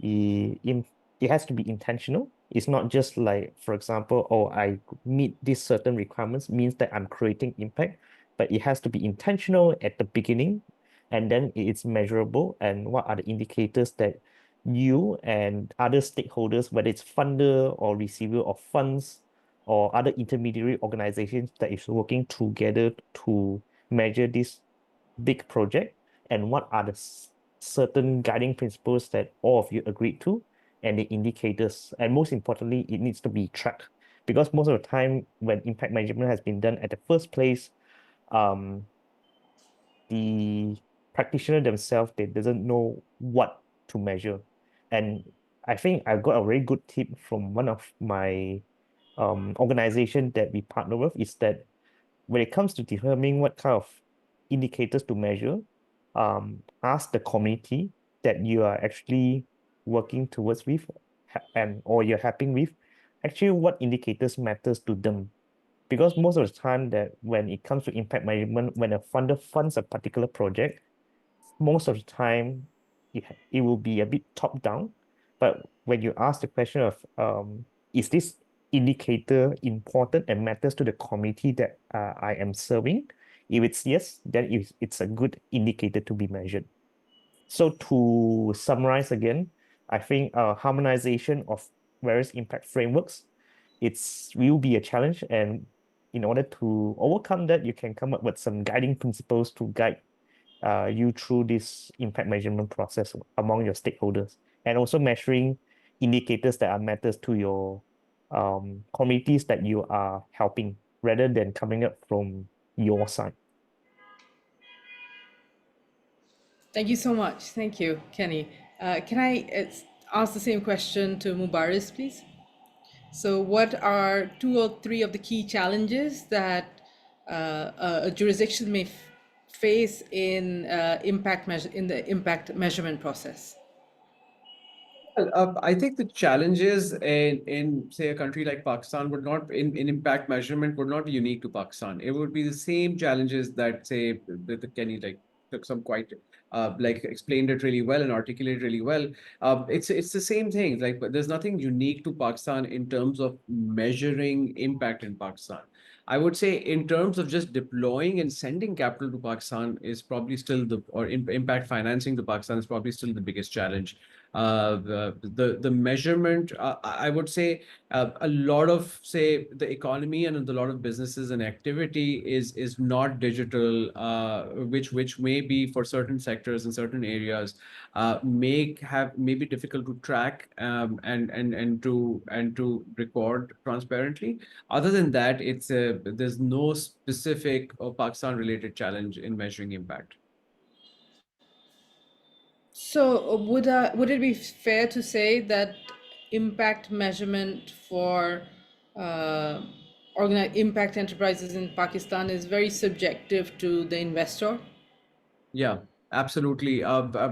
S5: it, it has to be intentional. It's not just like, for example, oh, I meet these certain requirements means that I'm creating impact, but it has to be intentional at the beginning, and then it's measurable. And what are the indicators that you and other stakeholders, whether it's funder or receiver of funds, or other intermediary organizations that is working together to measure this big project, and what are the certain guiding principles that all of you agreed to, and the indicators, and most importantly, it needs to be tracked, because most of the time when impact measurement has been done at the first place, the practitioner themselves, they doesn't know what to measure. And I think I got a very good tip from one of my organization that we partner with, is that when it comes to determining what kind of indicators to measure, ask the community that you are actually working towards with, and or you're helping with, actually what indicators matters to them. Because most of the time that when it comes to impact measurement, when a funder funds a particular project, most of the time it will be a bit top down. But when you ask the question of is this indicator important and matters to the community that I am serving? If it's yes, then it's a good indicator to be measured. So to summarize again, I think harmonization of various impact frameworks, will be a challenge, and in order to overcome that, you can come up with some guiding principles to guide you through this impact measurement process among your stakeholders, and also measuring indicators that are matters to your communities that you are helping, rather than coming up from your side.
S4: Thank you so much. Thank you, Kenny. Can I ask the same question to Mubariz, please? So what are 2 or 3 of the key challenges that a jurisdiction may face in the impact measurement process?
S7: Well, I think the challenges in say a country like Pakistan would not in impact measurement would not be unique to Pakistan. It would be the same challenges that say the Kenny like took some quite like explained it really well and articulated really well. It's the same thing. Like, but there's nothing unique to Pakistan in terms of measuring impact in Pakistan. I would say in terms of just deploying and sending capital to Pakistan is probably still impact financing to Pakistan is probably still the biggest challenge. The measurement, I would say a lot of say the economy and a lot of businesses and activity is not digital, which may be for certain sectors in certain areas may be difficult to track and to record transparently. Other than that, there's no specific or Pakistan related challenge in measuring impact.
S4: So would it be fair to say that impact measurement for impact enterprises in Pakistan is very subjective to the investor?
S7: Yeah, absolutely.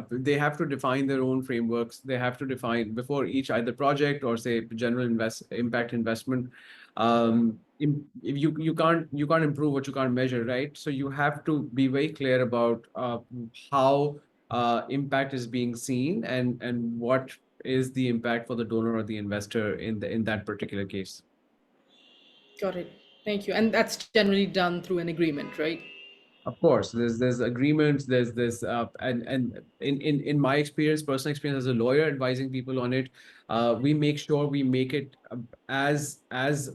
S7: They have to define their own frameworks. They have to define before each either project or say general impact investment. If you can't improve what you can't measure, right? So you have to be very clear about how impact is being seen and what is the impact for the donor or the investor in that particular case.
S4: Got it. Thank you. And that's generally done through an agreement, right?
S7: Of course, there's agreements, there's and in my experience, personal experience as a lawyer advising people on it, we make sure we make it as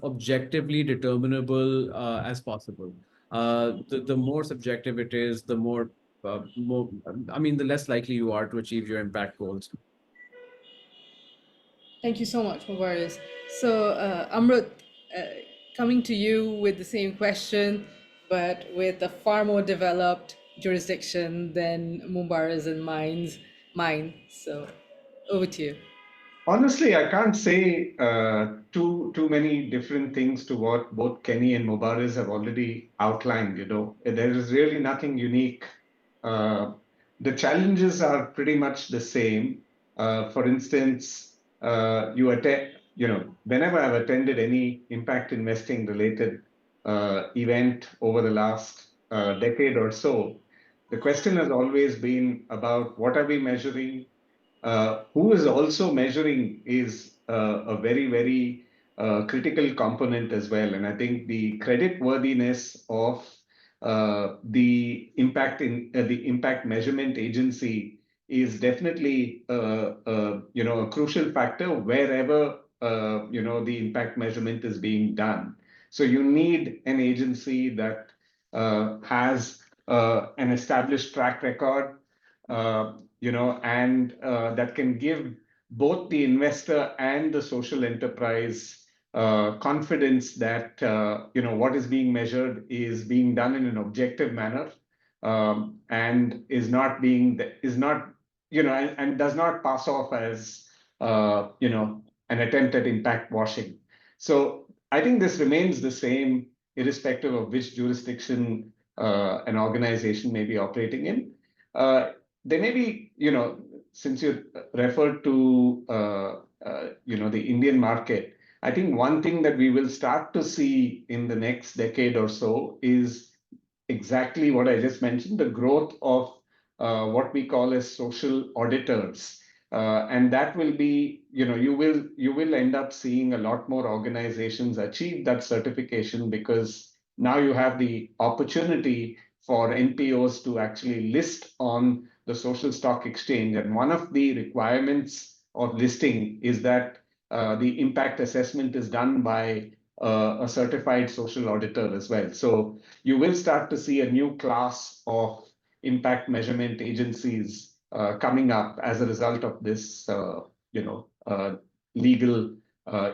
S7: objectively determinable as possible. The more subjective it is, the more I mean, the less likely you are to achieve your impact goals.
S4: Thank you so much, Mubariz. So, Amrut, coming to you with the same question, but with a far more developed jurisdiction than Mubariz and mine. So, over to you.
S6: Honestly, I can't say too many different things to what both Kenny and Mubariz have already outlined. You know, there is really nothing unique. The challenges are pretty much the same. For instance, whenever I've attended any impact investing related event over the last decade or so, the question has always been about what are we measuring. Who is also measuring is a very, very critical component as well. And I think the credit worthiness of the impact measurement agency is definitely a crucial factor wherever the impact measurement is being done. So you need an agency that has an established track record, and that can give both the investor and the social enterprise confidence that what is being measured is being done in an objective manner, and is not and does not pass off as an attempt at impact washing. So I think this remains the same irrespective of which jurisdiction an organization may be operating in. There may be, since you referred to the Indian market, I think one thing that we will start to see in the next decade or so is exactly what I just mentioned, the growth of what we call as social auditors. And that will be, you will end up seeing a lot more organizations achieve that certification, because now you have the opportunity for NPOs to actually list on the social stock exchange. And one of the requirements of listing is that the impact assessment is done by a certified social auditor as well. So you will start to see a new class of impact measurement agencies coming up as a result of this, legal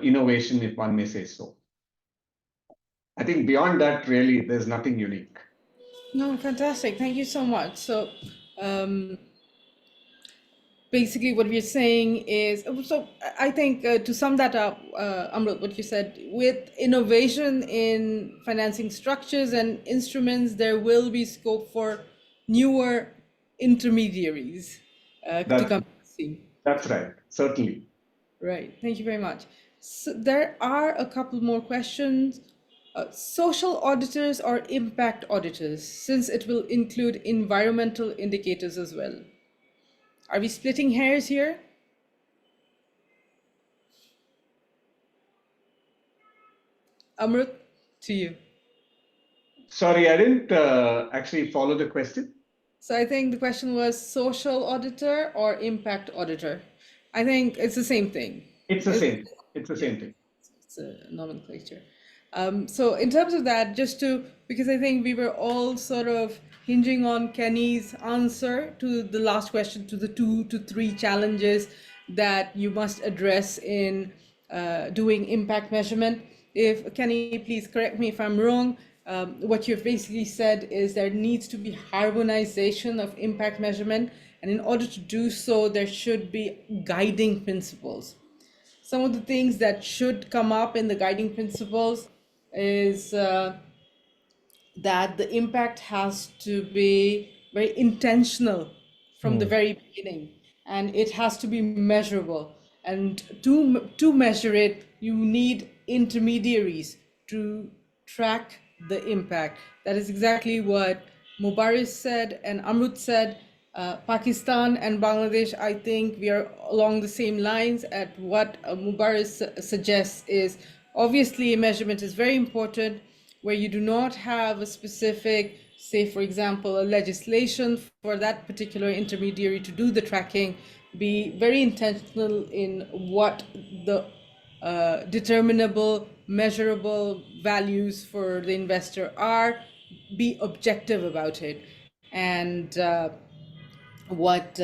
S6: innovation, if one may say so. I think beyond that, really, there's nothing unique.
S4: No, fantastic. Thank you so much. So, basically what we're saying is, so I think to sum that up, Amrut, what you said, with innovation in financing structures and instruments, there will be scope for newer intermediaries to come to the scene.
S6: That's right, certainly.
S4: Right, thank you very much. So there are a couple more questions. Social auditors or impact auditors, since it will include environmental indicators as well. Are we splitting hairs here? Amrut, to you.
S6: Sorry, I didn't actually follow the question.
S4: So I think the question was social auditor or impact auditor. I think it's the same thing.
S6: It's the same. It's the same thing.
S4: It's a nomenclature. So in terms of that, because I think we were all sort of hinging on Kenny's answer to the last question, to the 2 to 3 challenges that you must address in doing impact measurement. If Kenny, please correct me if I'm wrong. What you've basically said is there needs to be harmonization of impact measurement, and in order to do so, there should be guiding principles. Some of the things that should come up in the guiding principles is that the impact has to be very intentional from the very beginning, and it has to be measurable. And to measure it, you need intermediaries to track the impact. That is exactly what Mubariz said and Amrut said. Pakistan and Bangladesh, I think we are along the same lines. At what Mubariz suggests is, obviously measurement is very important, where you do not have a specific, say for example, a legislation for that particular intermediary to do the tracking. Be very intentional in what the determinable, measurable values for the investor are. Be objective about it. And what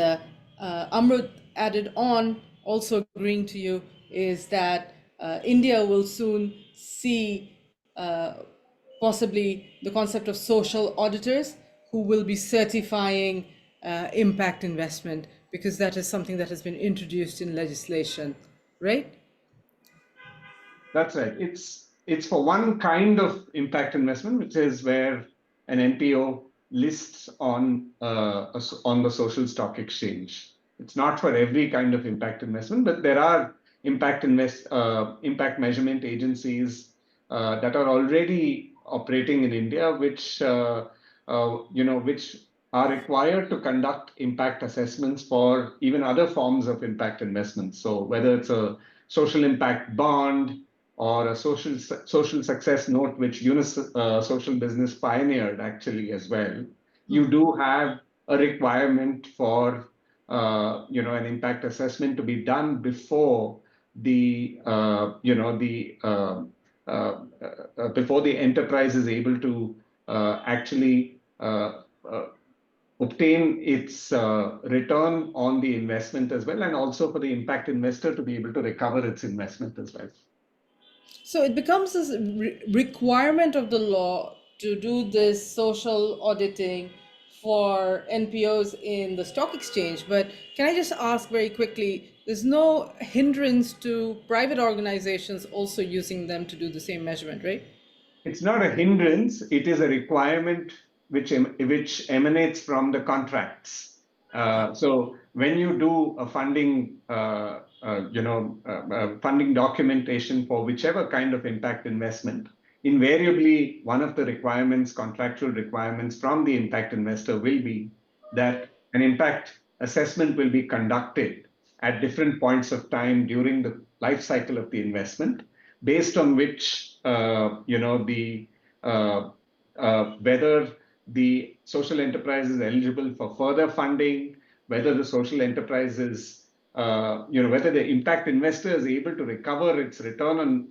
S4: Amrut added on, also agreeing to you, is that India will soon see possibly the concept of social auditors who will be certifying impact investment, because that is something that has been introduced in legislation, right?
S6: That's right. It's for one kind of impact investment, which is where an NPO lists on the social stock exchange. It's not for every kind of impact investment, but there are impact measurement agencies that are already operating in India, which which are required to conduct impact assessments for even other forms of impact investments. So whether it's a social impact bond or a social success note, which Social Business pioneered actually as well, you do have a requirement for an impact assessment to be done before the before the enterprise is able to actually obtain its return on the investment as well, and also for the impact investor to be able to recover its investment as well.
S4: So it becomes this requirement of the law to do this social auditing for NPOs in the stock exchange. But can I just ask very quickly, there's no hindrance to private organizations also using them to do the same measurement, right?
S6: It's not a hindrance, it is a requirement which emanates from the contracts. So when you do a funding, funding documentation for whichever kind of impact investment, invariably one of the requirements, contractual requirements from the impact investor will be that an impact assessment will be conducted at different points of time during the life cycle of the investment, based on which whether the social enterprise is eligible for further funding, whether the social enterprise is, whether the impact investor is able to recover its return on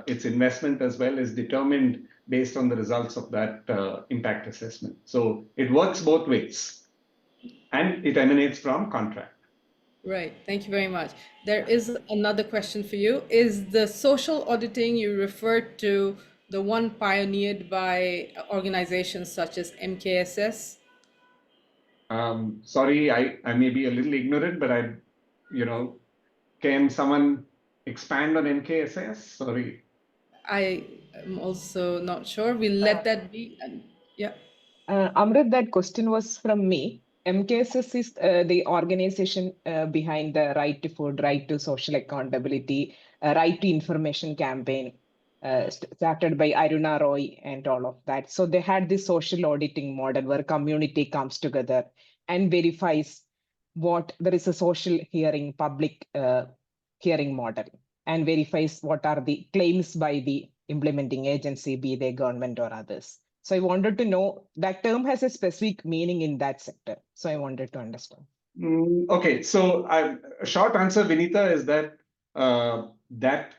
S6: its investment as well, is determined based on the results of that impact assessment. So it works both ways, and it emanates from contract.
S4: Right. Thank you very much. There is another question for you. Is the social auditing you referred to the one pioneered by organizations such as MKSS?
S6: Sorry, I may be a little ignorant, but can someone expand on MKSS? Sorry.
S4: I am also not sure. We'll let that be. Yeah.
S8: Amrut, that question was from me. MKSS is the organization behind the Right to Food, Right to Social Accountability, Right to Information campaign, started by Aruna Roy and all of that. So they had this social auditing model where community comes together and verifies what there is a social hearing, public hearing model, and verifies what are the claims by the implementing agency, be they government or others. So I wanted to know, that term has a specific meaning in that sector. So I wanted to understand.
S6: Okay, so a short answer, Vinita, is that that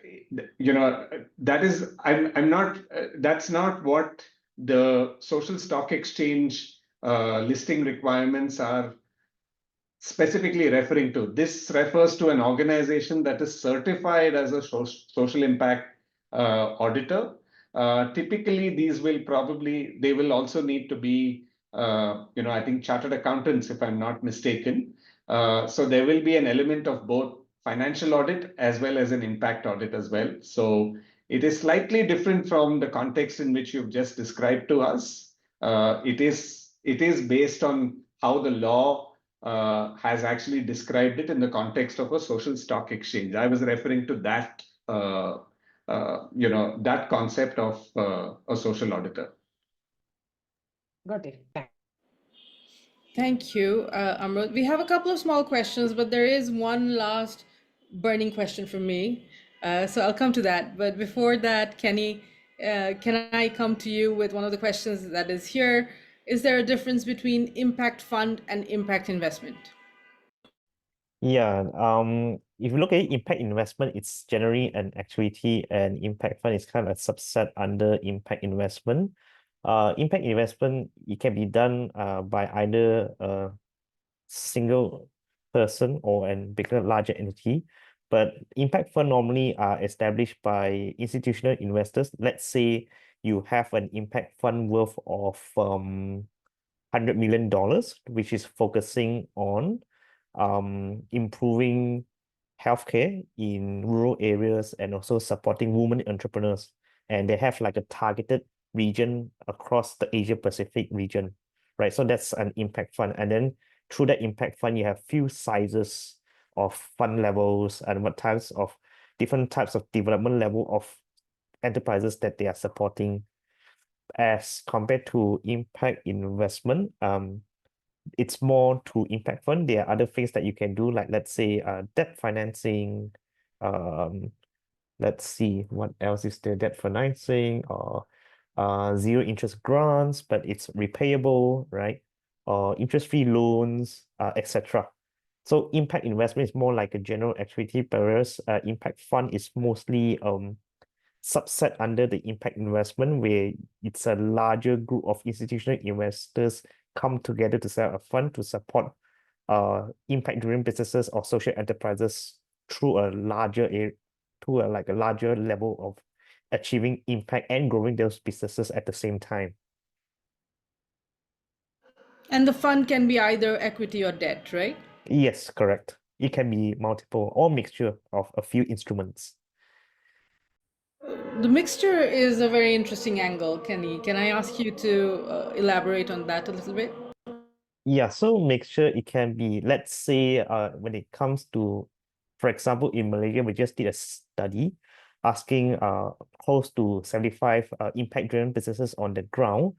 S6: is I'm not that's not what the social stock exchange listing requirements are specifically referring to. This refers to an organization that is certified as a social impact auditor. Typically, they will also need to be, I think chartered accountants, if I'm not mistaken. So there will be an element of both financial audit as well as an impact audit as well. So it is slightly different from the context in which you've just described to us. It is based on how the law has actually described it in the context of a social stock exchange. I was referring to that, that concept of a social auditor.
S8: Got it. Thanks.
S4: Thank you, Amrut. We have a couple of small questions, but there is one last burning question from me. So I'll come to that. But before that, Kenny, can I come to you with one of the questions that is here? Is there a difference between impact fund and impact investment?
S5: Yeah, if you look at impact investment, it's generally an activity, and impact fund is kind of a subset under impact investment. Impact investment, it can be done by either a single person or a bigger, larger entity. But impact fund normally are established by institutional investors. Let's say you have an impact fund worth of $100 million, which is focusing on improving healthcare in rural areas and also supporting women entrepreneurs. And they have like a targeted region across the Asia Pacific region, right? So that's an impact fund. And then through that impact fund, you have few sizes of fund levels and different types of development level of enterprises that they are supporting. As compared to impact investment, it's more to impact fund. There are other things that you can do, like let's say debt financing. Let's see what else is there. Debt financing or zero interest grants, but it's repayable, right? Or interest-free loans, etc. So impact investment is more like a general activity, whereas impact fund is mostly subset under the impact investment, where it's a larger group of institutional investors come together to set up a fund to support impact-driven businesses or social enterprises through a larger like a larger level of achieving impact and growing those businesses at the same time.
S4: And the fund can be either equity or debt, right?
S5: Yes, correct. It can be multiple or mixture of a few instruments.
S4: The mixture is a very interesting angle, Kenny. Can I ask you to elaborate on that a little bit?
S5: Yeah, so mixture, it can be, let's say, when it comes to, for example, in Malaysia, we just did a study asking close to 75 impact-driven businesses on the ground.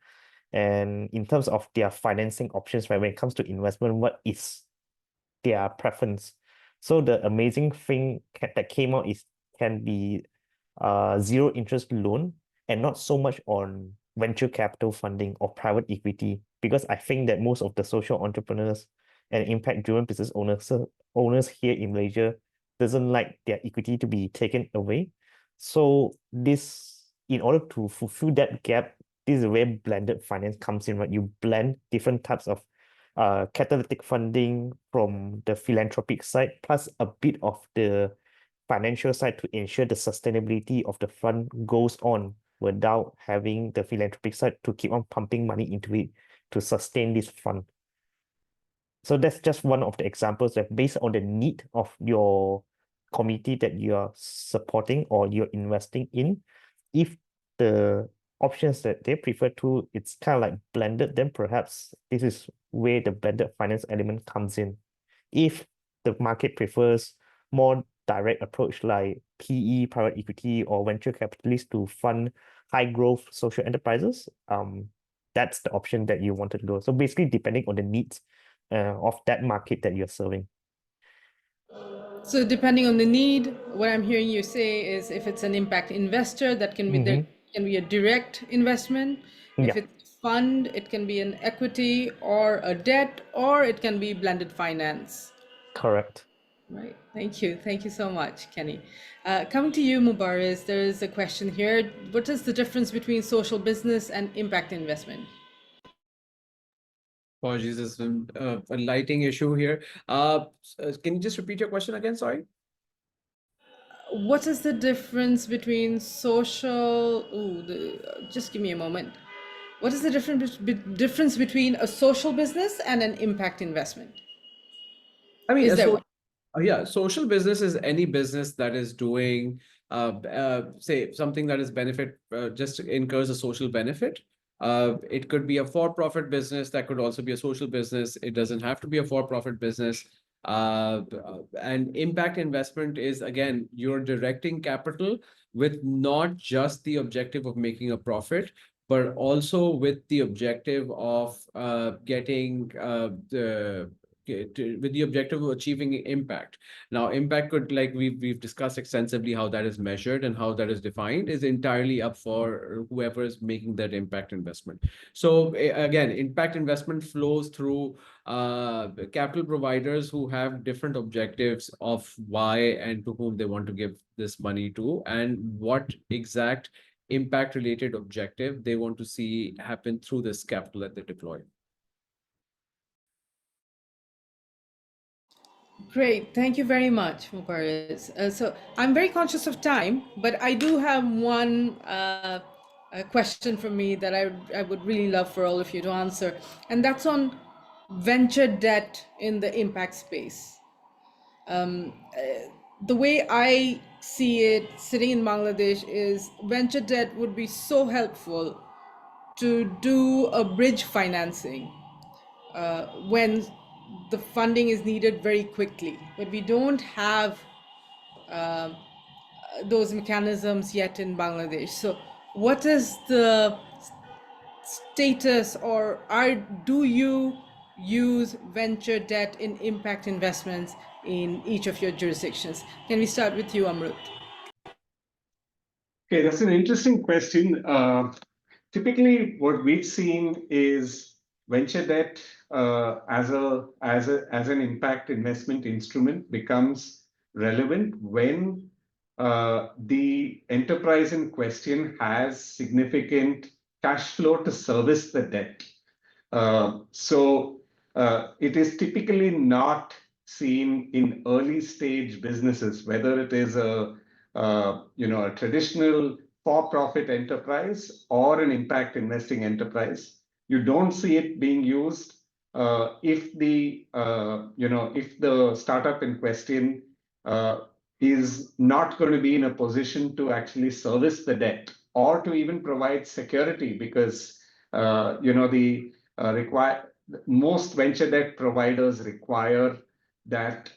S5: And in terms of their financing options, right, when it comes to investment, what is their preference? So the amazing thing that came out is can be zero interest loan and not so much on venture capital funding or private equity, because I think that most of the social entrepreneurs and impact-driven business owners here in Malaysia doesn't like their equity to be taken away. So this, in order to fulfill that gap, this is where blended finance comes in, right? You blend different types of catalytic funding from the philanthropic side, plus a bit of the financial side to ensure the sustainability of the fund goes on without having the philanthropic side to keep on pumping money into it to sustain this fund. So that's just one of the examples that based on the need of your community that you are supporting or you're investing in, if the options that they prefer to, it's kind of like blended, then perhaps this is where the blended finance element comes in. If the market prefers more direct approach like PE, private equity, or venture capitalists to fund high growth social enterprises, that's the option that you wanted to go. So basically, depending on the needs of that market that you're serving.
S4: So depending on the need, what I'm hearing you say is if it's an impact investor, that can be can be a direct investment. If
S5: Yeah.
S4: it's a fund, it can be an equity or a debt, or it can be blended finance.
S5: Correct.
S4: Right. Thank you. Thank you so much, Kenny. Coming to you, Mubariz, there is a question here. What is the difference between social business and impact investment?
S7: Apologies, there's a lighting issue here. Can you just repeat your question again? Sorry.
S4: What is the difference between social? Just give me a moment. What is the difference between a social business and an impact investment?
S7: I mean,
S4: Is there one?
S7: yeah, social business is any business that is doing, say, something that is benefit, just incurs a social benefit. It could be a for-profit business. That could also be a social business. It doesn't have to be a for-profit business. And impact investment is, again, you're directing capital with not just the objective of making a profit, but also with the objective of getting with the objective of achieving impact. Now, impact could, like we've discussed extensively, how that is measured and how that is defined is entirely up for whoever is making that impact investment. So again, impact investment flows through capital providers who have different objectives of why and to whom they want to give this money to, and what exact impact related objective they want to see happen through this capital that they deploy.
S4: Great, thank you very much, Mubariz. So I'm very conscious of time, but I do have one question for me that I would really love for all of you to answer, and that's on venture debt in the impact space. The way I see it sitting in Bangladesh is venture debt would be so helpful to do a bridge financing when the funding is needed very quickly, but we don't have those mechanisms yet in Bangladesh. So what is the status, or do you use venture debt in impact investments in each of your jurisdictions? Can we start with you, Amrut?
S6: Okay, that's an interesting question. Typically, what we've seen is venture debt as an impact investment instrument becomes relevant when the enterprise in question has significant cash flow to service the debt. It is typically not seen in early stage businesses, whether it is a traditional for-profit enterprise or an impact investing enterprise. You don't see it being used if the startup in question is not going to be in a position to actually service the debt or to even provide security, because most venture debt providers require that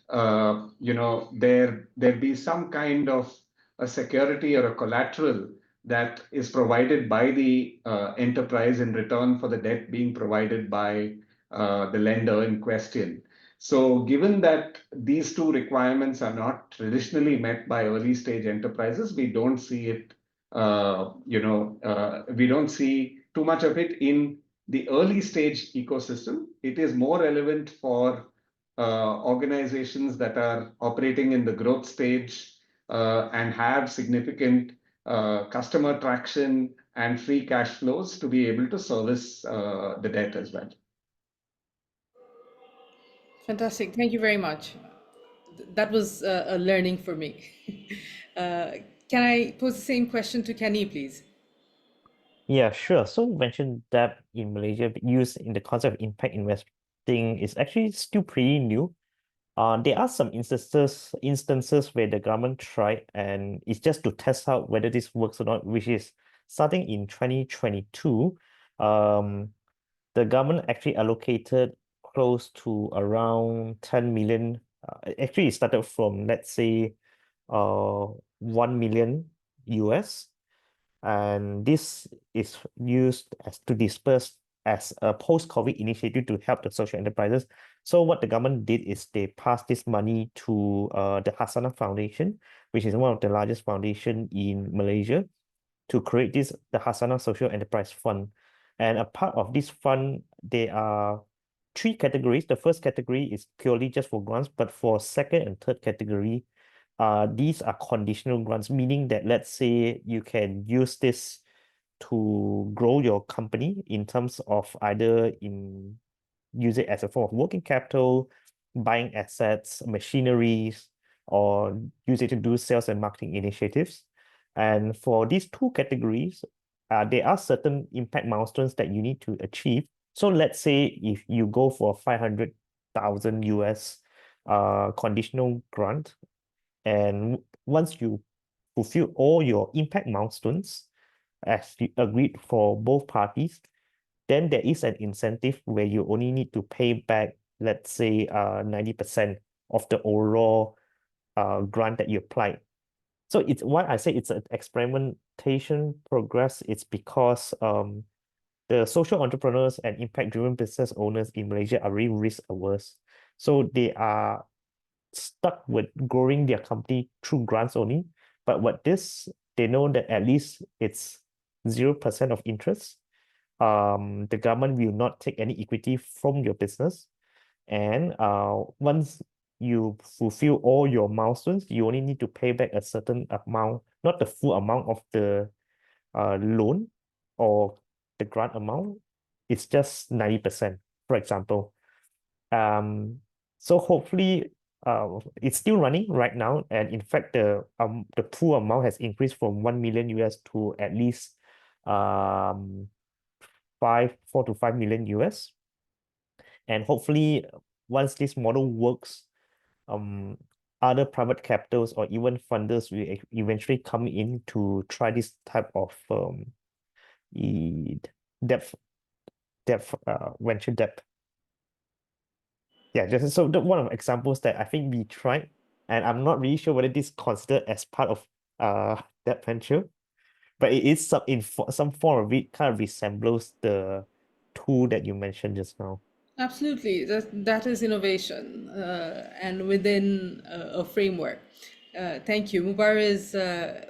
S6: there be some kind of a security or a collateral that is provided by the enterprise in return for the debt being provided by the lender in question. So given that these two requirements are not traditionally met by early stage enterprises, we don't see it, we don't see too much of it in the early stage ecosystem. It is more relevant for organizations that are operating in the growth stage and have significant customer traction and free cash flows to be able to service the debt as well.
S4: Fantastic. Thank you very much. That was a learning for me. Can I pose the same question to Kenny, please?
S5: Yeah, sure. So you mentioned that in Malaysia, used in the concept of impact investing is actually still pretty new. There are some instances where the government tried, and it's just to test out whether this works or not, which is starting in 2022. The government actually allocated close to around 10 million. Actually, it started from, let's say, 1 million US. And this is used as to disperse as a post-COVID initiative to help the social enterprises. So what the government did is they passed this money to the Hasanah Foundation, which is one of the largest foundation in Malaysia, to create the Hasanah Social Enterprise Fund. And a part of this fund, there are 3 categories. The first category is purely just for grants, but for second and third category, these are conditional grants, meaning that, let's say, you can use this to grow your company in terms of either use it as a form of working capital, buying assets, machineries, or use it to do sales and marketing initiatives. And for these 2 categories, there are certain impact milestones that you need to achieve. So let's say if you go for 500,000 US conditional grant, and once you fulfill all your impact milestones as you agreed for both parties, then there is an incentive where you only need to pay back, let's say, 90% of the overall grant that you applied. So it's why I say it's an experimentation progress. It's because the social entrepreneurs and impact-driven business owners in Malaysia are really risk-averse. So they are stuck with growing their company through grants only. But they know that at least it's 0% of interest. The government will not take any equity from your business. And once you fulfill all your milestones, you only need to pay back a certain amount, not the full amount of the loan or the grant amount. It's just 90%, for example. So hopefully, it's still running right now, and in fact, the pool amount has increased from 1 million US to at least 4 to 5 million US. And hopefully, once this model works, other private capitals or even funders will eventually come in to try this type of venture debt. Yeah, just so one of the examples that I think we tried, and I'm not really sure whether this is considered as part of that venture, but it is some form of it kind of resembles the tool that you mentioned just now.
S4: Absolutely, that is innovation and within a framework. Thank you. Mubariz,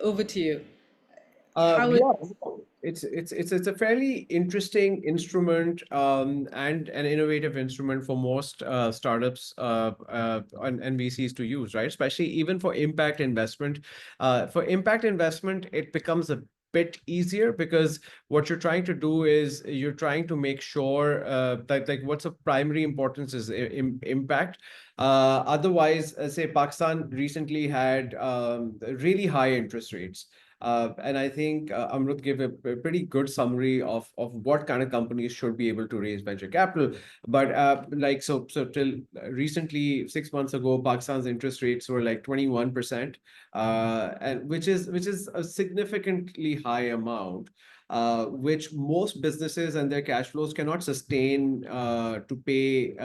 S4: over to you.
S7: it's a fairly interesting instrument and an innovative instrument for most startups and VCs to use, right? Especially even for impact investment. For impact investment, it becomes a bit easier because what you're trying to do is you're trying to make sure that like what's of primary importance is impact. Otherwise, say Pakistan recently had really high interest rates. And I think Amrut gave a pretty good summary of what kind of companies should be able to raise venture capital. But so till recently, 6 months ago, Pakistan's interest rates were like 21%, and which is a significantly high amount. Which most businesses and their cash flows cannot sustain to pay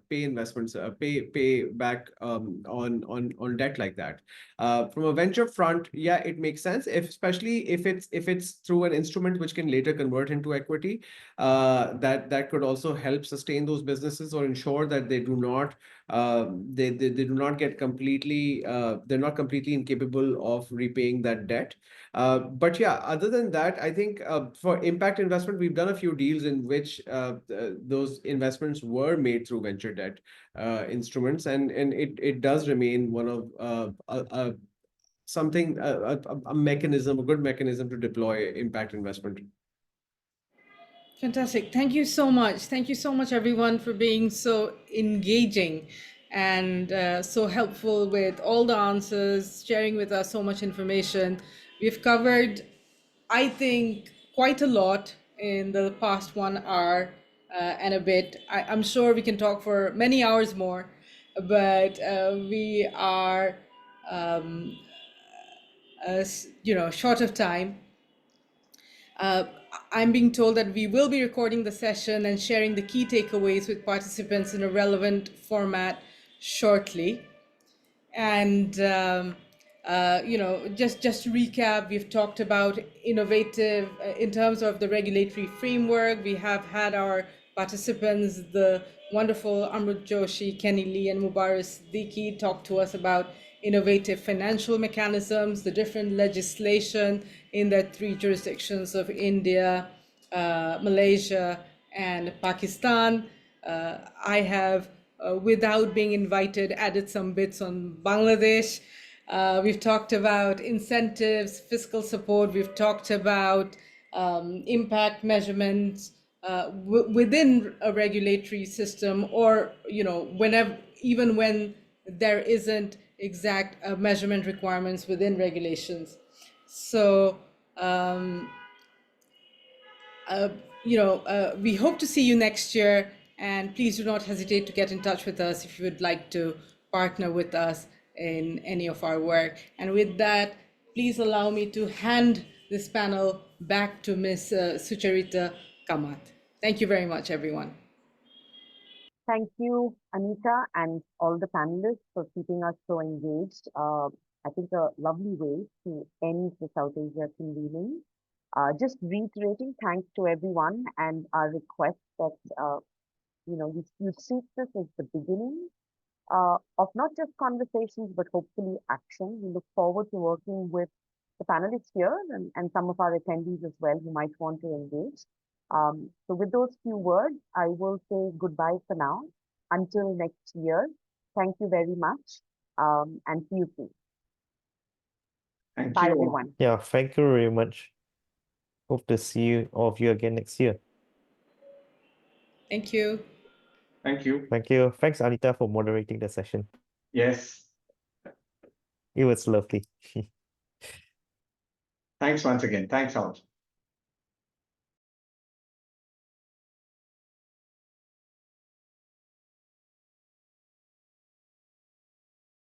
S7: investments, pay back on debt like that. From a venture front, yeah, it makes sense, especially if it's through an instrument which can later convert into equity. That could also help sustain those businesses or ensure that they do not they do not get completely they're not completely incapable of repaying that debt. But yeah, other than that, I think for impact investment, we've done a few deals in which those investments were made through venture debt instruments, and it does remain one of something a mechanism, a good mechanism to deploy impact investment.
S4: Fantastic. Thank you so much. Thank you so much, everyone, for being so engaging and so helpful with all the answers, sharing with us so much information. We've covered, I think, quite a lot in the past 1 hour and a bit. I'm sure we can talk for many hours more, but we are, short of time. I'm being told that we will be recording the session and sharing the key takeaways with participants in a relevant format shortly. And just to recap, we've talked about innovative in terms of the regulatory framework. We have had our participants, the wonderful Amrut Joshi, Kenny Lee, and Mubariz Siddiqui, talk to us about innovative financial mechanisms, the different legislation in the 3 jurisdictions of India, Malaysia, and Pakistan. I have, without being invited, added some bits on Bangladesh. We've talked about incentives, fiscal support. We've talked about impact measurements within a regulatory system, or whenever, even when there isn't exact measurement requirements within regulations. So we hope to see you next year, and please do not hesitate to get in touch with us if you would like to partner with us in any of our work. And with that, please allow me to hand this panel back to Ms. Sucharita Kamath. Thank you very much, everyone.
S3: Thank you, Anita, and all the panelists for keeping us so engaged. I think a lovely way to end the South Asia convening. Just reiterating thanks to everyone, and our request that you treat this as the beginning of not just conversations but hopefully action. We look forward to working with the panelists here and some of our attendees as well who might want to engage. So with those few words, I will say goodbye for now. Until next year, thank you very much, and see you soon.
S6: Thank
S3: Bye,
S6: you.
S3: everyone.
S5: Yeah, thank you very much. Hope to see all of you again next year.
S4: Thank you.
S6: Thank you.
S5: Thank you. Thanks, Anita, for moderating the session.
S6: Yes.
S5: It was lovely.
S6: Thanks once again. Thanks all.